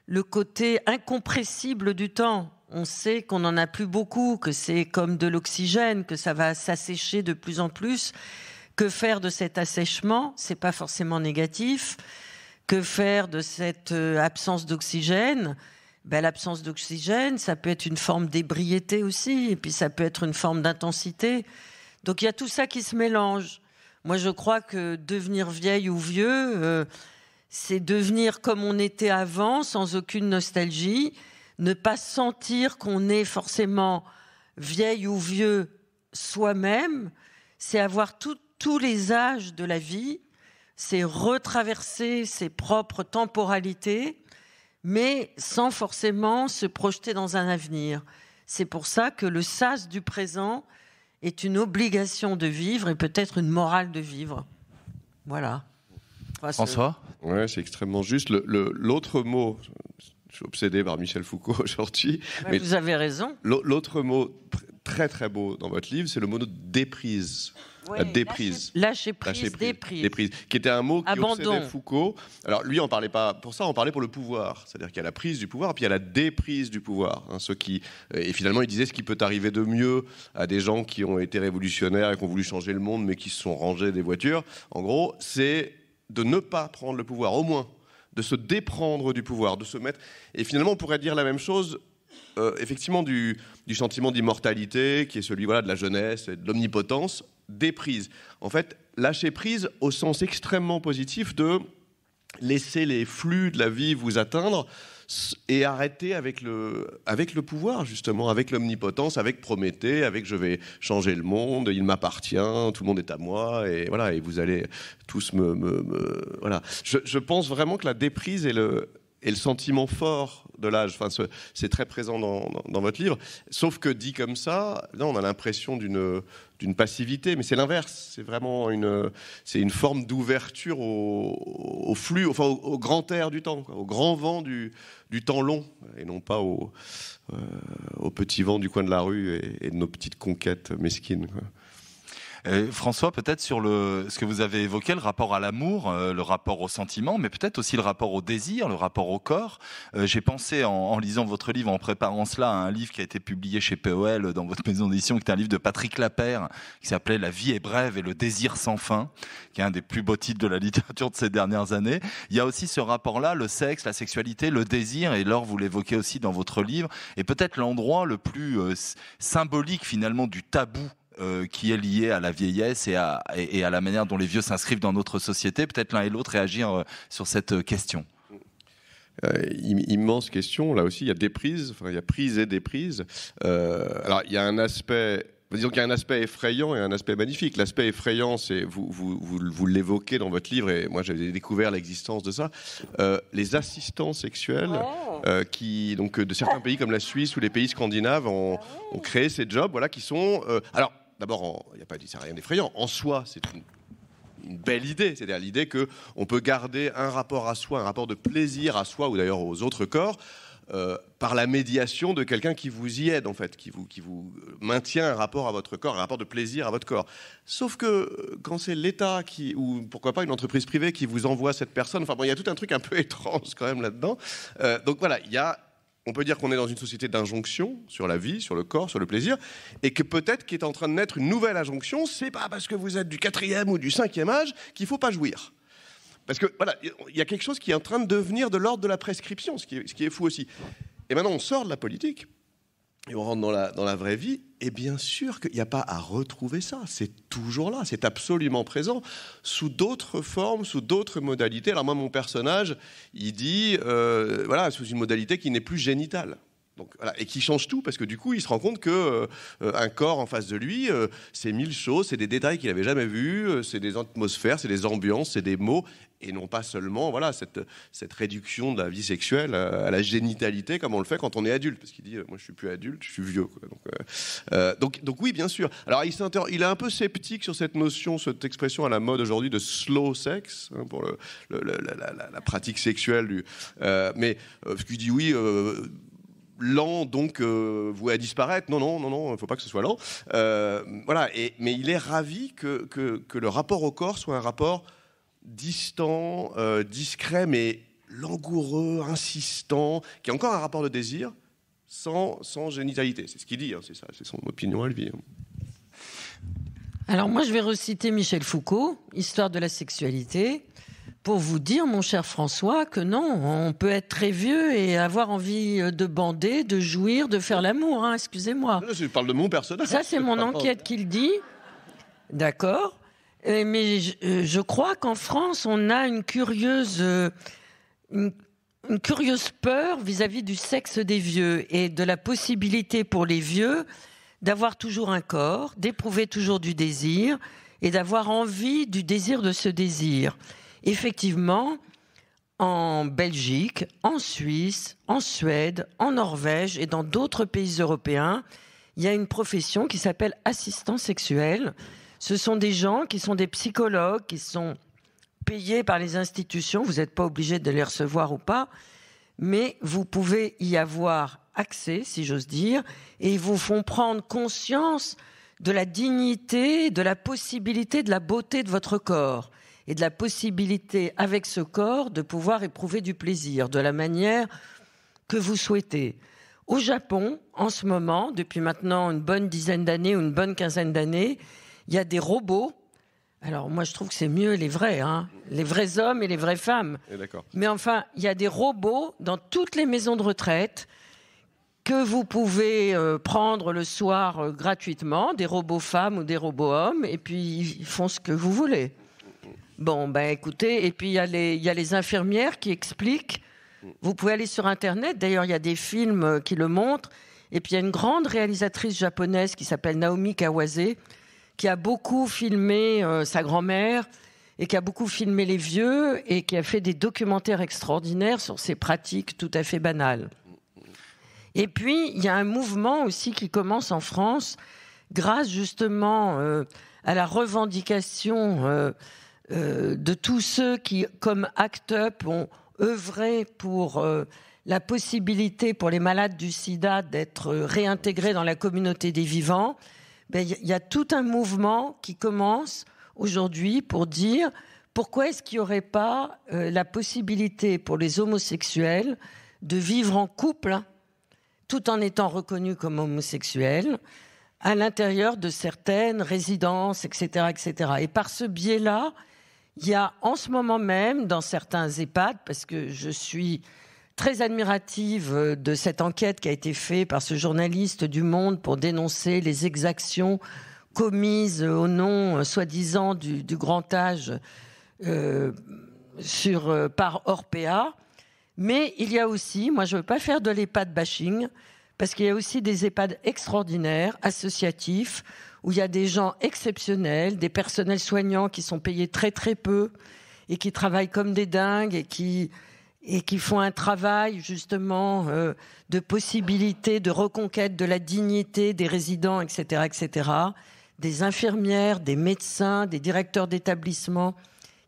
le côté incompressible du temps. On sait qu'on n'en a plus beaucoup, que c'est comme de l'oxygène, que ça va s'assécher de plus en plus. Que faire de cet assèchement ? C'est pas forcément négatif. Que faire de cette absence d'oxygène ? L'absence d'oxygène, ça peut être une forme d'ébriété aussi, et puis ça peut être une forme d'intensité. Donc il y a tout ça qui se mélange. Moi, je crois que devenir vieille ou vieux, c'est devenir comme on était avant, sans aucune nostalgie, ne pas sentir qu'on est forcément vieille ou vieux soi-même, c'est avoir tous les âges de la vie, c'est retraverser ses propres temporalités, mais sans forcément se projeter dans un avenir. C'est pour ça que le sas du présent est une obligation de vivre et peut-être une morale de vivre. Voilà. François ? Oui, c'est extrêmement juste. L'autre mot, je suis obsédé par Michel Foucault aujourd'hui. Mais vous avez raison. L'autre mot très très beau dans votre livre, c'est le mot de déprise. Ouais, la déprise. Lâcher prise, déprise. Qui était un mot qui Abandon. obsédait Foucault. Alors lui, on parlait pas pour ça, on parlait pour le pouvoir. C'est-à-dire qu'il y a la prise du pouvoir, puis il y a la déprise du pouvoir. Et finalement, il disait ce qui peut arriver de mieux à des gens qui ont été révolutionnaires et qui ont voulu changer le monde, mais qui se sont rangés des voitures. En gros, c'est de ne pas prendre le pouvoir, au moins, de se déprendre du pouvoir, de se mettre. Et finalement, on pourrait dire la même chose effectivement du sentiment d'immortalité, qui est celui de la jeunesse et de l'omnipotence, déprise. En fait, lâcher prise au sens extrêmement positif de laisser les flux de la vie vous atteindre et arrêter avec le pouvoir, justement, avec l'omnipotence, avec Prométhée, avec je vais changer le monde, il m'appartient, tout le monde est à moi, et voilà, et vous allez tous voilà. Je pense vraiment que la déprise est le sentiment fort de l'âge. Enfin, c'est très présent dans votre livre. Sauf que dit comme ça, là, on a l'impression d'une passivité, mais c'est l'inverse. C'est vraiment une forme d'ouverture au flux, enfin au grand air du temps, quoi, au grand vent du temps long, et non pas au petit vent du coin de la rue et de nos petites conquêtes mesquines, quoi. François, peut-être sur ce que vous avez évoqué, le rapport à l'amour, le rapport au sentiment, mais peut-être aussi le rapport au désir, le rapport au corps. J'ai pensé, en lisant votre livre, en préparant cela, à un livre qui a été publié chez POL dans votre maison d'édition, qui est un livre de Patrick Lapère, qui s'appelait « La vie est brève et le désir sans fin », qui est un des plus beaux titres de la littérature de ces dernières années. Il y a aussi ce rapport-là, le sexe, la sexualité, le désir, et Laure, vous l'évoquez aussi dans votre livre, et peut-être l'endroit le plus symbolique finalement du tabou qui est lié à la vieillesse et à la manière dont les vieux s'inscrivent dans notre société. Peut-être l'un et l'autre réagir sur cette question. Immense question. Là aussi, il y a déprise, il y a prise et déprise. Alors, il y a un aspect... Disons qu'il y a un aspect effrayant et un aspect magnifique. L'aspect effrayant, c'est vous l'évoquez dans votre livre, et moi j'avais découvert l'existence de ça. Les assistants sexuels, qui donc de certains pays comme la Suisse ou les pays scandinaves ont créé ces jobs, voilà, qui sont. Alors d'abord, il n'y a pas c'est rien d'effrayant. En soi, c'est une belle idée, c'est-à-dire l'idée que on peut garder un rapport à soi, un rapport de plaisir à soi ou d'ailleurs aux autres corps. Par la médiation de quelqu'un qui vous y aide, en fait, qui vous maintient un rapport à votre corps, un rapport de plaisir à votre corps. Sauf que quand c'est l'État ou pourquoi pas une entreprise privée qui vous envoie cette personne, enfin bon, il y a tout un truc un peu étrange quand même là-dedans. Donc voilà, on peut dire qu'on est dans une société d'injonction sur la vie, sur le corps, sur le plaisir, et que peut-être qu'il est en train de naître une nouvelle injonction, c'est pas parce que vous êtes du 4e ou du 5e âge qu'il faut pas jouir. Parce que voilà, il y a quelque chose qui est en train de devenir de l'ordre de la prescription, ce qui est fou aussi. Et maintenant, on sort de la politique et on rentre dans la vraie vie. Et bien sûr qu'il n'y a pas à retrouver ça. C'est toujours là, c'est absolument présent, sous d'autres formes, sous d'autres modalités. Alors moi, mon personnage, il dit, voilà, sous une modalité qui n'est plus génitale. Donc, voilà, et qui change tout, parce que du coup, il se rend compte qu'un corps en face de lui, c'est 1000 choses, c'est des détails qu'il n'avait jamais vus, c'est des atmosphères, c'est des ambiances, c'est des mots, et non pas seulement voilà, cette réduction de la vie sexuelle à la génitalité, comme on le fait quand on est adulte. Parce qu'il dit, moi je suis plus adulte, je suis vieux, quoi. Donc oui, bien sûr. Alors il est un peu sceptique sur cette notion, cette expression à la mode aujourd'hui de slow sex, hein, pour la pratique sexuelle. Mais ce qu'il dit, oui... lent, donc voué à disparaître. Non, il ne faut pas que ce soit lent. Voilà. Mais il est ravi que le rapport au corps soit un rapport distant, discret, mais langoureux, insistant, qui est encore un rapport de désir sans génitalité. C'est ce qu'il dit, hein, c'est ça, c'est son opinion à lui. Alors moi, je vais reciter Michel Foucault, Histoire de la sexualité, pour vous dire, mon cher François, que non, on peut être très vieux et avoir envie de bander, de jouir, de faire l'amour, hein, excusez-moi. Je parle de mon personnage. Ça, c'est mon enquête qui le dit. D'accord. Mais je crois qu'en France, on a une curieuse peur vis-à-vis du sexe des vieux et de la possibilité pour les vieux d'avoir toujours un corps, d'éprouver toujours du désir et d'avoir envie du désir de ce désir. Effectivement, en Belgique, en Suisse, en Suède, en Norvège et dans d'autres pays européens, il y a une profession qui s'appelle assistant sexuel. Ce sont des gens qui sont des psychologues, qui sont payés par les institutions. Vous n'êtes pas obligé de les recevoir ou pas, mais vous pouvez y avoir accès, si j'ose dire, et ils vous font prendre conscience de la dignité, de la possibilité, de la beauté de votre corps et de la possibilité, avec ce corps, de pouvoir éprouver du plaisir de la manière que vous souhaitez. Au Japon, en ce moment, depuis maintenant une bonne dizaine d'années ou une bonne quinzaine d'années, il y a des robots. Alors moi, je trouve que c'est mieux les vrais, hein, les vrais hommes et les vraies femmes. D'accord. Mais enfin, il y a des robots dans toutes les maisons de retraite que vous pouvez prendre le soir gratuitement, des robots femmes ou des robots hommes, et puis ils font ce que vous voulez. Bon, ben écoutez, et puis il y a les infirmières qui expliquent. Vous pouvez aller sur Internet, d'ailleurs il y a des films qui le montrent, et puis il y a une grande réalisatrice japonaise qui s'appelle Naomi Kawase, qui a beaucoup filmé sa grand-mère, et qui a beaucoup filmé les vieux, et qui a fait des documentaires extraordinaires sur ces pratiques tout à fait banales. Et puis, il y a un mouvement aussi qui commence en France, grâce justement à la revendication de tous ceux qui, comme ACT UP, ont œuvré pour la possibilité pour les malades du sida d'être réintégrés dans la communauté des vivants. Ben, y a tout un mouvement qui commence aujourd'hui pour dire pourquoi est-ce qu'il n'y aurait pas la possibilité pour les homosexuels de vivre en couple tout en étant reconnus comme homosexuels à l'intérieur de certaines résidences, etc., etc. Et par ce biais-là, il y a en ce moment même, dans certains EHPAD, parce que je suis très admirative de cette enquête qui a été faite par ce journaliste du Monde pour dénoncer les exactions commises au nom, soi-disant, du grand âge par Orpea. Mais il y a aussi, moi je ne veux pas faire de l'EHPAD bashing, parce qu'il y a aussi des EHPAD extraordinaires, associatifs, où il y a des gens exceptionnels, des personnels soignants qui sont payés très très peu et qui travaillent comme des dingues et qui font un travail justement de possibilité de reconquête de la dignité des résidents, etc., etc. Des infirmières, des médecins, des directeurs d'établissements.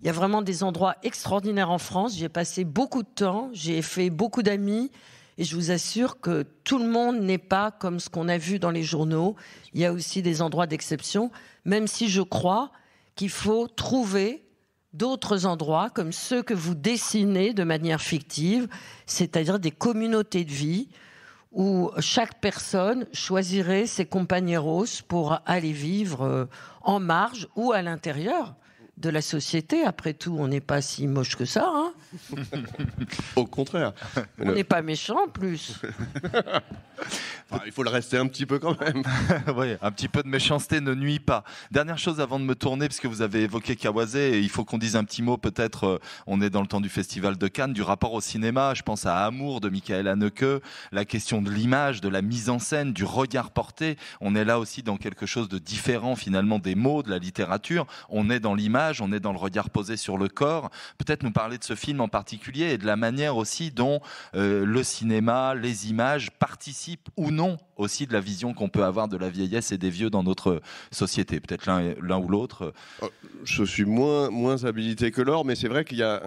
Il y a vraiment des endroits extraordinaires en France. J'y ai passé beaucoup de temps, j'ai fait beaucoup d'amis. Et je vous assure que tout le monde n'est pas comme ce qu'on a vu dans les journaux. Il y a aussi des endroits d'exception, même si je crois qu'il faut trouver d'autres endroits comme ceux que vous dessinez de manière fictive, c'est-à-dire des communautés de vie où chaque personne choisirait ses compañeros pour aller vivre en marge ou à l'intérieur de la société. Après tout, on n'est pas si moche que ça. Hein. Au contraire. On n'est pas méchant en plus. Il faut le rester un petit peu quand même. Oui, un petit peu de méchanceté ne nuit pas. Dernière chose avant de me tourner, parce que vous avez évoqué Kawase, et il faut qu'on dise un petit mot, peut-être, on est dans le temps du Festival de Cannes, du rapport au cinéma. Je pense à Amour de Michael Haneke, la question de l'image, de la mise en scène, du regard porté. On est là aussi dans quelque chose de différent finalement des mots, de la littérature. On est dans l'image, on est dans le regard posé sur le corps. Peut-être nous parler de ce film en particulier et de la manière aussi dont le cinéma, les images participent ou non aussi de la vision qu'on peut avoir de la vieillesse et des vieux dans notre société. Peut-être l'un ou l'autre. Je suis moins habilité que Laure, mais c'est vrai qu'il y a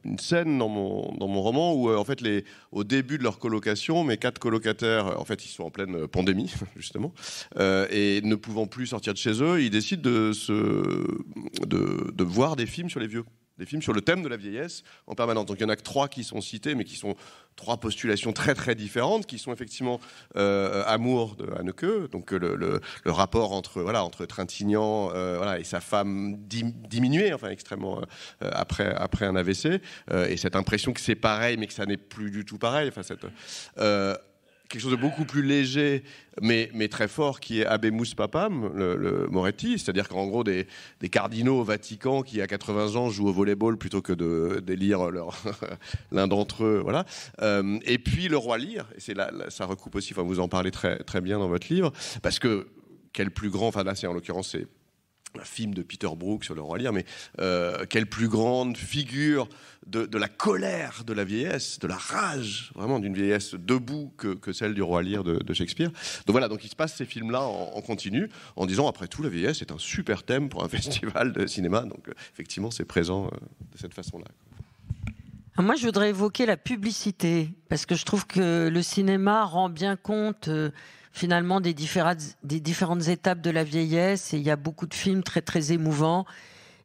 une scène dans mon roman où, en fait, au début de leur colocation, mes 4 colocataires, en fait, ils sont en pleine pandémie, justement, et ne pouvant plus sortir de chez eux, ils décident de voir des films sur les vieux. Des films sur le thème de la vieillesse en permanence. Donc il y en a que 3 qui sont cités, mais qui sont 3 postulations très très différentes, qui sont effectivement Amour de Haneke, donc le rapport entre Trintignant et sa femme diminuée, enfin extrêmement après un AVC, et cette impression que c'est pareil, mais que ça n'est plus du tout pareil. Enfin quelque chose de beaucoup plus léger, mais très fort, qui est Habemus Papam, le Moretti, c'est-à-dire qu'en gros, des cardinaux au Vatican qui, à 80 ans, jouent au volleyball plutôt que d'élire l'un d'entre eux. Voilà. Et puis le Roi Lear, et ça recoupe aussi, vous en parlez très, très bien dans votre livre, parce que quel plus grand, enfin là, en l'occurrence, c'est un film de Peter Brook sur le Roi Lear, mais quelle plus grande figure de la colère de la vieillesse, de la rage, vraiment d'une vieillesse debout que celle du Roi Lear de Shakespeare. Donc voilà, donc il se passe ces films-là en continu, en disant, après tout, la vieillesse est un super thème pour un festival de cinéma. Donc effectivement, c'est présent de cette façon-là. Moi, je voudrais évoquer la publicité, parce que je trouve que le cinéma rend bien compte finalement des différentes étapes de la vieillesse, et il y a beaucoup de films très très émouvants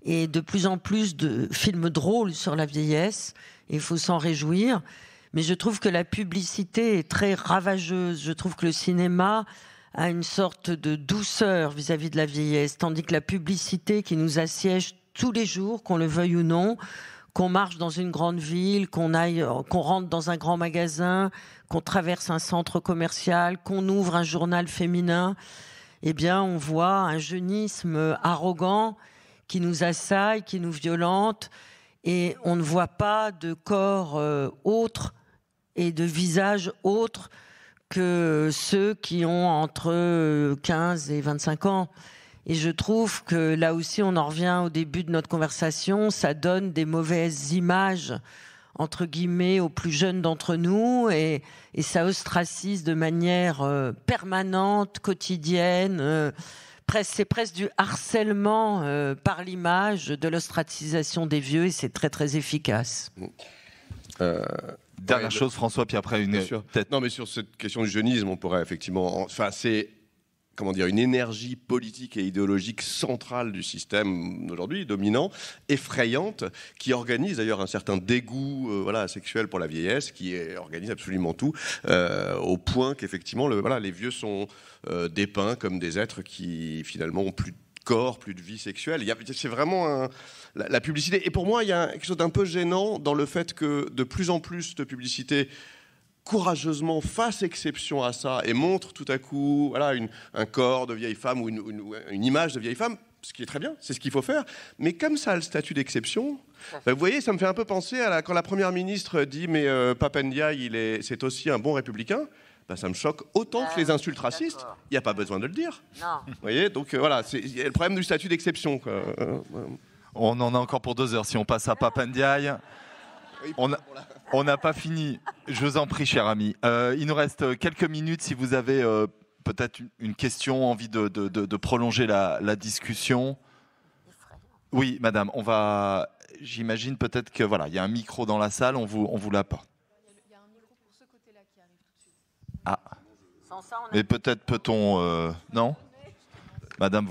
et de plus en plus de films drôles sur la vieillesse, et il faut s'en réjouir. Mais je trouve que la publicité est très ravageuse. Je trouve que le cinéma a une sorte de douceur vis-à-vis de la vieillesse, tandis que la publicité qui nous assiège tous les jours, qu'on le veuille ou non, qu'on marche dans une grande ville, qu'on rentre dans un grand magasin, qu'on traverse un centre commercial, qu'on ouvre un journal féminin, eh bien, on voit un jeunisme arrogant qui nous assaille, qui nous violente, et on ne voit pas de corps autres et de visages autres que ceux qui ont entre 15 et 25 ans. Et je trouve que là aussi, on en revient au début de notre conversation, ça donne des mauvaises images, entre guillemets, aux plus jeunes d'entre nous, et ça ostracise de manière permanente, quotidienne. C'est presque du harcèlement par l'image, de l'ostracisation des vieux, et c'est très très efficace. Dernière chose, François, puis après une... Non, mais sur cette question du jeunisme, on pourrait effectivement... Enfin, c'est... comment dire, une énergie politique et idéologique centrale du système aujourd'hui, dominant, effrayante, qui organise d'ailleurs un certain dégoût sexuel pour la vieillesse, organise absolument tout, au point qu'effectivement les vieux sont dépeints comme des êtres qui finalement ont plus de corps, plus de vie sexuelle. C'est vraiment la publicité. Et pour moi, il y a quelque chose d'un peu gênant dans le fait que de plus en plus de publicité courageusement fasse exception à ça et montre tout à coup un corps de vieille femme ou une image de vieille femme, ce qui est très bien, c'est ce qu'il faut faire, mais comme ça a le statut d'exception, vous voyez, ça me fait un peu penser à quand la première ministre dit mais Pap Ndiaye c'est aussi un bon républicain, ça me choque autant que les insultes racistes, il n'y a pas besoin de le dire. Non. Vous voyez, donc c'est le problème du statut d'exception. On en a encore pour 2 heures si on passe à Pap Ndiaye. On n'a pas fini. Je vous en prie, cher ami. Il nous reste quelques minutes. Si vous avez peut-être une question, envie de prolonger la discussion. Oui, madame. J'imagine peut-être que il y a un micro dans la salle. On vous l'apporte. Il y a un micro pour ce côté-là qui arrive tout de suite. Ah. Sans ça, mais peut-être peut-on. Non. Madame,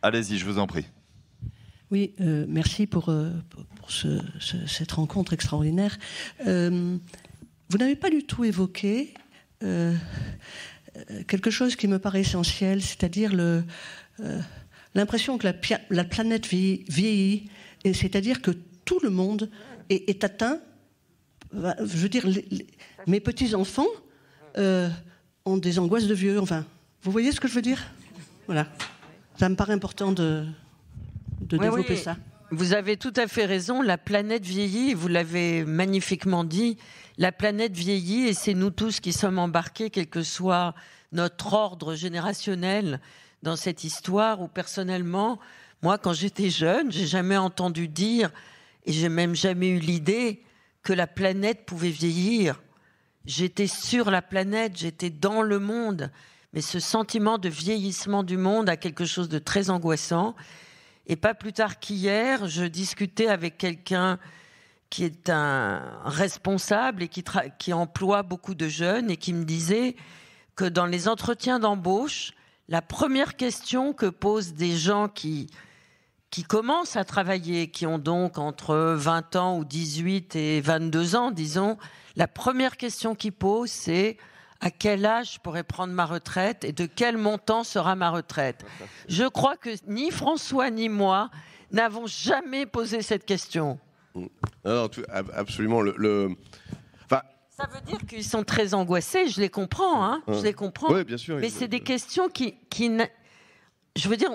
allez-y, je vous en prie. Oui, merci pour cette rencontre extraordinaire. Vous n'avez pas du tout évoqué quelque chose qui me paraît essentiel, c'est-à-dire l'impression que la planète vieillit, et c'est-à-dire que tout le monde est atteint. Je veux dire, mes petits-enfants ont des angoisses de vieux. Enfin, vous voyez ce que je veux dire ? Voilà. Ça me paraît important de développer ça. Vous avez tout à fait raison, la planète vieillit, vous l'avez magnifiquement dit, la planète vieillit et c'est nous tous qui sommes embarqués, quel que soit notre ordre générationnel dans cette histoire où personnellement, moi quand j'étais jeune, j'ai jamais entendu dire et j'ai même jamais eu l'idée que la planète pouvait vieillir. J'étais sur la planète, j'étais dans le monde, mais ce sentiment de vieillissement du monde a quelque chose de très angoissant. Et pas plus tard qu'hier, je discutais avec quelqu'un qui est un responsable et qui emploie beaucoup de jeunes et qui me disait que dans les entretiens d'embauche, la première question que posent des gens qui commencent à travailler, qui ont donc entre 20 ans ou 18 et 22 ans, disons, la première question qu'ils posent, c'est à quel âge je pourrais prendre ma retraite et de quel montant sera ma retraite. Je crois que ni François ni moi n'avons jamais posé cette question. Non, absolument. Ça veut dire qu'ils sont très angoissés, je les comprends. Hein, je les comprends. Oui, bien sûr. Mais c'est des questions qui je veux dire,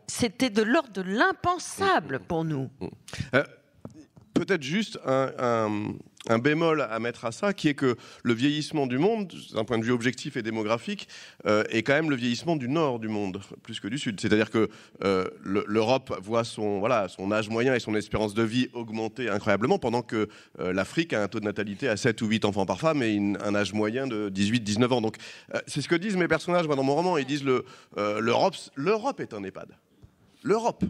c'était de l'ordre de l'impensable pour nous. Peut-être juste un bémol à mettre à ça, qui est que le vieillissement du monde, d'un point de vue objectif et démographique, est quand même le vieillissement du nord du monde, plus que du sud. C'est-à-dire que l'Europe voit son âge moyen et son espérance de vie augmenter incroyablement, pendant que l'Afrique a un taux de natalité à 7 ou 8 enfants par femme et un âge moyen de 18-19 ans. Donc c'est ce que disent mes personnages dans mon roman. Ils disent l'Europe est un EHPAD. L'Europe.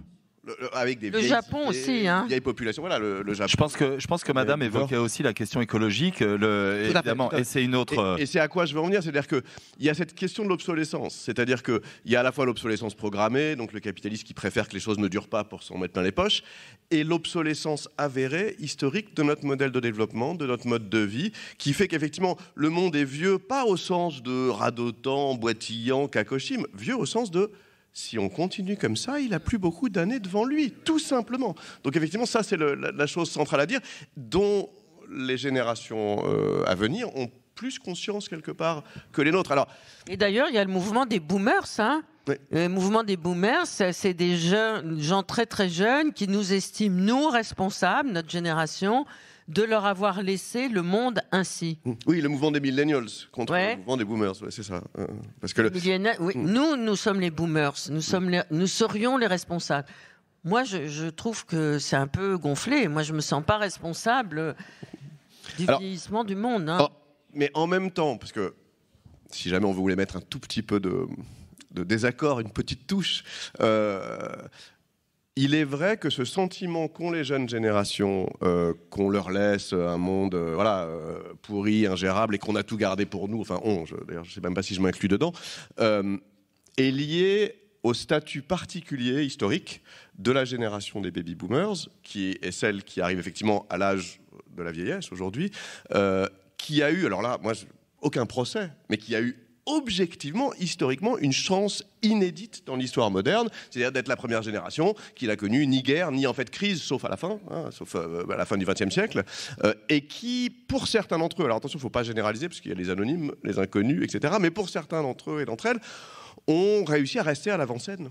Avec des Japon aussi, hein. Vieilles populations. Voilà, le Japon. Je pense que Madame évoquait aussi la question écologique, évidemment, et c'est une autre. Et c'est à quoi je veux en venir, c'est-à-dire qu'il y a cette question de l'obsolescence, c'est-à-dire qu'il y a à la fois l'obsolescence programmée, donc le capitaliste qui préfère que les choses ne durent pas pour s'en mettre plein les poches, et l'obsolescence avérée, historique de notre modèle de développement, de notre mode de vie, qui fait qu'effectivement le monde est vieux, pas au sens de radotant, boitillant, kakoshim, vieux au sens de si on continue comme ça, il n'a plus beaucoup d'années devant lui, tout simplement. Donc effectivement, ça c'est la chose centrale à dire, dont les générations à venir ont plus conscience quelque part que les nôtres. Alors, et d'ailleurs, il y a le mouvement des boomers, hein. Oui. Le mouvement des boomers, c'est des gens très très jeunes qui nous estiment, nous, responsables, notre génération, de leur avoir laissé le monde ainsi. Oui, le mouvement des millennials contre le mouvement des boomers, c'est ça. Parce que oui, nous sommes les boomers, nous serions les responsables. Moi, je trouve que c'est un peu gonflé. Moi, je me sens pas responsable du vieillissement du monde. Hein. Mais en même temps, parce que si jamais on voulait mettre un tout petit peu de désaccord, une petite touche, il est vrai que ce sentiment qu'ont les jeunes générations, qu'on leur laisse un monde pourri, ingérable, et qu'on a tout gardé pour nous, d'ailleurs je ne sais même pas si je m'inclus dedans, est lié au statut particulier historique de la génération des baby-boomers, qui est celle qui arrive effectivement à l'âge de la vieillesse aujourd'hui, qui a eu, alors là, moi, aucun procès, mais qui a eu objectivement, historiquement, une chance inédite dans l'histoire moderne, c'est-à-dire d'être la première génération qui n'a connu ni guerre, ni en fait crise, sauf à la fin, à la fin du XXe siècle, et qui, pour certains d'entre eux, alors attention, il ne faut pas généraliser, parce qu'il y a les anonymes, les inconnus, etc., mais pour certains d'entre eux et d'entre elles, ont réussi à rester à l'avant-scène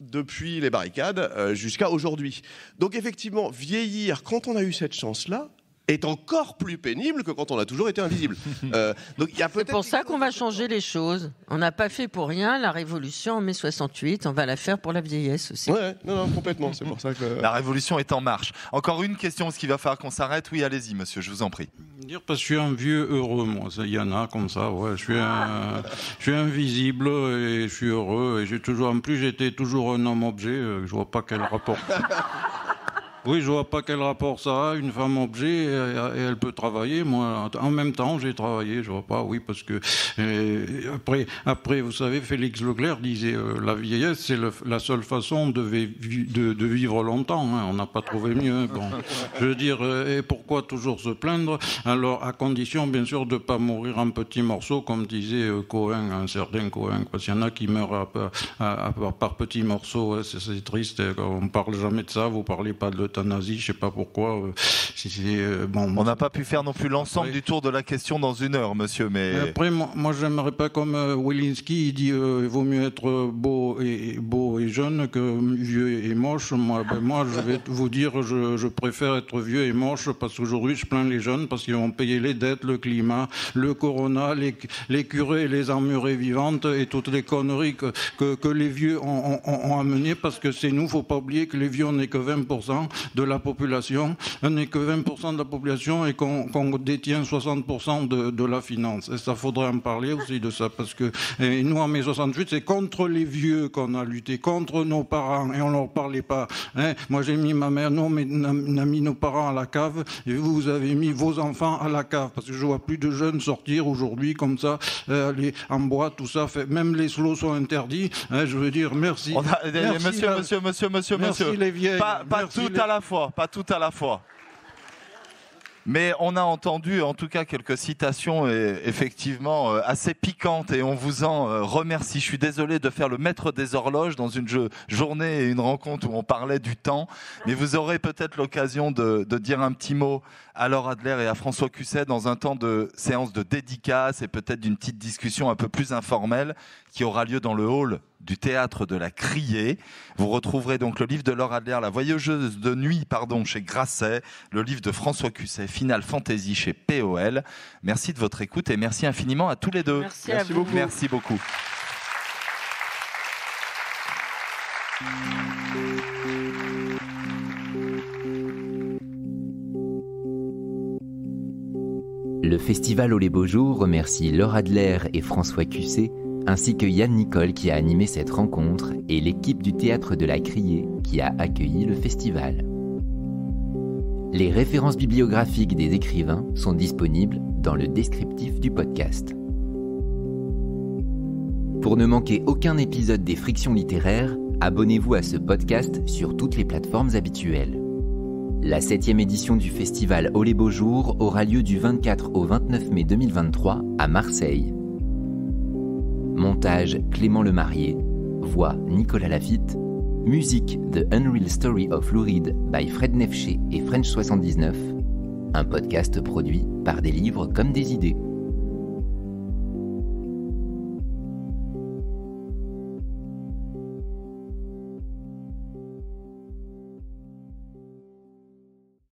depuis les barricades jusqu'à aujourd'hui. Donc effectivement, vieillir, quand on a eu cette chance-là, est encore plus pénible que quand on a toujours été invisible. Donc, c'est pour ça qu'on va changer les choses. On n'a pas fait pour rien la révolution en mai 68, on va la faire pour la vieillesse aussi. Ouais, non, complètement, c'est pour ça que... La révolution est en marche. Encore une question, est-ce qu'il va falloir qu'on s'arrête? Oui, allez-y, monsieur, je vous en prie. Dire parce que je suis un vieux heureux, moi. Il y en a comme ça, ouais. Je suis invisible et je suis heureux. Et en plus, j'étais toujours un homme-objet. Je vois pas quel rapport... Oui, je vois pas quel rapport ça a, une femme objet, et elle peut travailler. Moi, en même temps, j'ai travaillé, je vois pas, oui, parce que après, vous savez, Félix Leclerc disait la vieillesse, c'est la seule façon de vivre longtemps. Hein. On n'a pas trouvé mieux. Bon. Je veux dire, et pourquoi toujours se plaindre? Alors, à condition, bien sûr, de pas mourir en petits morceaux, comme disait Cohen, un certain Cohen, parce qu'il y en a qui meurent par petits morceaux. Ouais, c'est triste. On parle jamais de ça. Vous parlez pas de l'euthanasie, je sais pas pourquoi. Bon, on n'a pas pu faire non plus l'ensemble du tour de la question dans 1 heure, monsieur. Mais après, moi, j'aimerais pas comme Wilinski, il dit il vaut mieux être beau et jeune que vieux et moche. Moi, je vais vous dire, je préfère être vieux et moche parce qu'aujourd'hui, je plains les jeunes parce qu'ils vont payer les dettes, le climat, le corona, les curés, les emmurées vivantes et toutes les conneries que les vieux ont amenées, parce que c'est nous, faut pas oublier que les vieux, on n'est que 20% de la population, on n'est que 20% de la population et qu'on détient 60% de la finance. Et ça, faudrait en parler aussi de ça, parce que nous, en mai 68, c'est contre les vieux qu'on a lutté, contre nos parents, et on leur parlait pas. Hein. Moi, j'ai mis ma mère, on a mis nos parents à la cave, et vous avez mis vos enfants à la cave, parce que je vois plus de jeunes sortir aujourd'hui comme ça, aller en boîte, tout ça, même les slows sont interdits. Hein, je veux dire, merci. Monsieur, les vieilles. Pas tout à la fois, pas tout à la fois. Mais on a entendu en tout cas quelques citations effectivement assez piquantes et on vous en remercie. Je suis désolé de faire le maître des horloges dans une journée et une rencontre où on parlait du temps, mais vous aurez peut-être l'occasion de dire un petit mot à Laure Adler et à François Cusset dans un temps de séance de dédicace et peut-être d'une petite discussion un peu plus informelle qui aura lieu dans le hall du théâtre de la Criée. Vous retrouverez donc le livre de Laure Adler, La voyageuse de nuit, chez Grasset, le livre de François Cusset, Final Fantasy chez POL. Merci de votre écoute et merci infiniment à tous les deux. Merci beaucoup. Merci beaucoup. Le festival Au les Beaux Jours remercie Laure Adler et François Cusset, ainsi que Yann Nicole qui a animé cette rencontre et l'équipe du Théâtre de la Criée qui a accueilli le festival. Les références bibliographiques des écrivains sont disponibles dans le descriptif du podcast. Pour ne manquer aucun épisode des Frictions littéraires, abonnez-vous à ce podcast sur toutes les plateformes habituelles. La 7e édition du festival Au les Beaux Jours aura lieu du 24 au 29 mai 2023 à Marseille. Montage Clément Lemarié. Voix Nicolas Lafitte. Musique The Unreal Story of Lou Reed by Fred Nefché et French 79. Un podcast produit par Des livres comme des idées.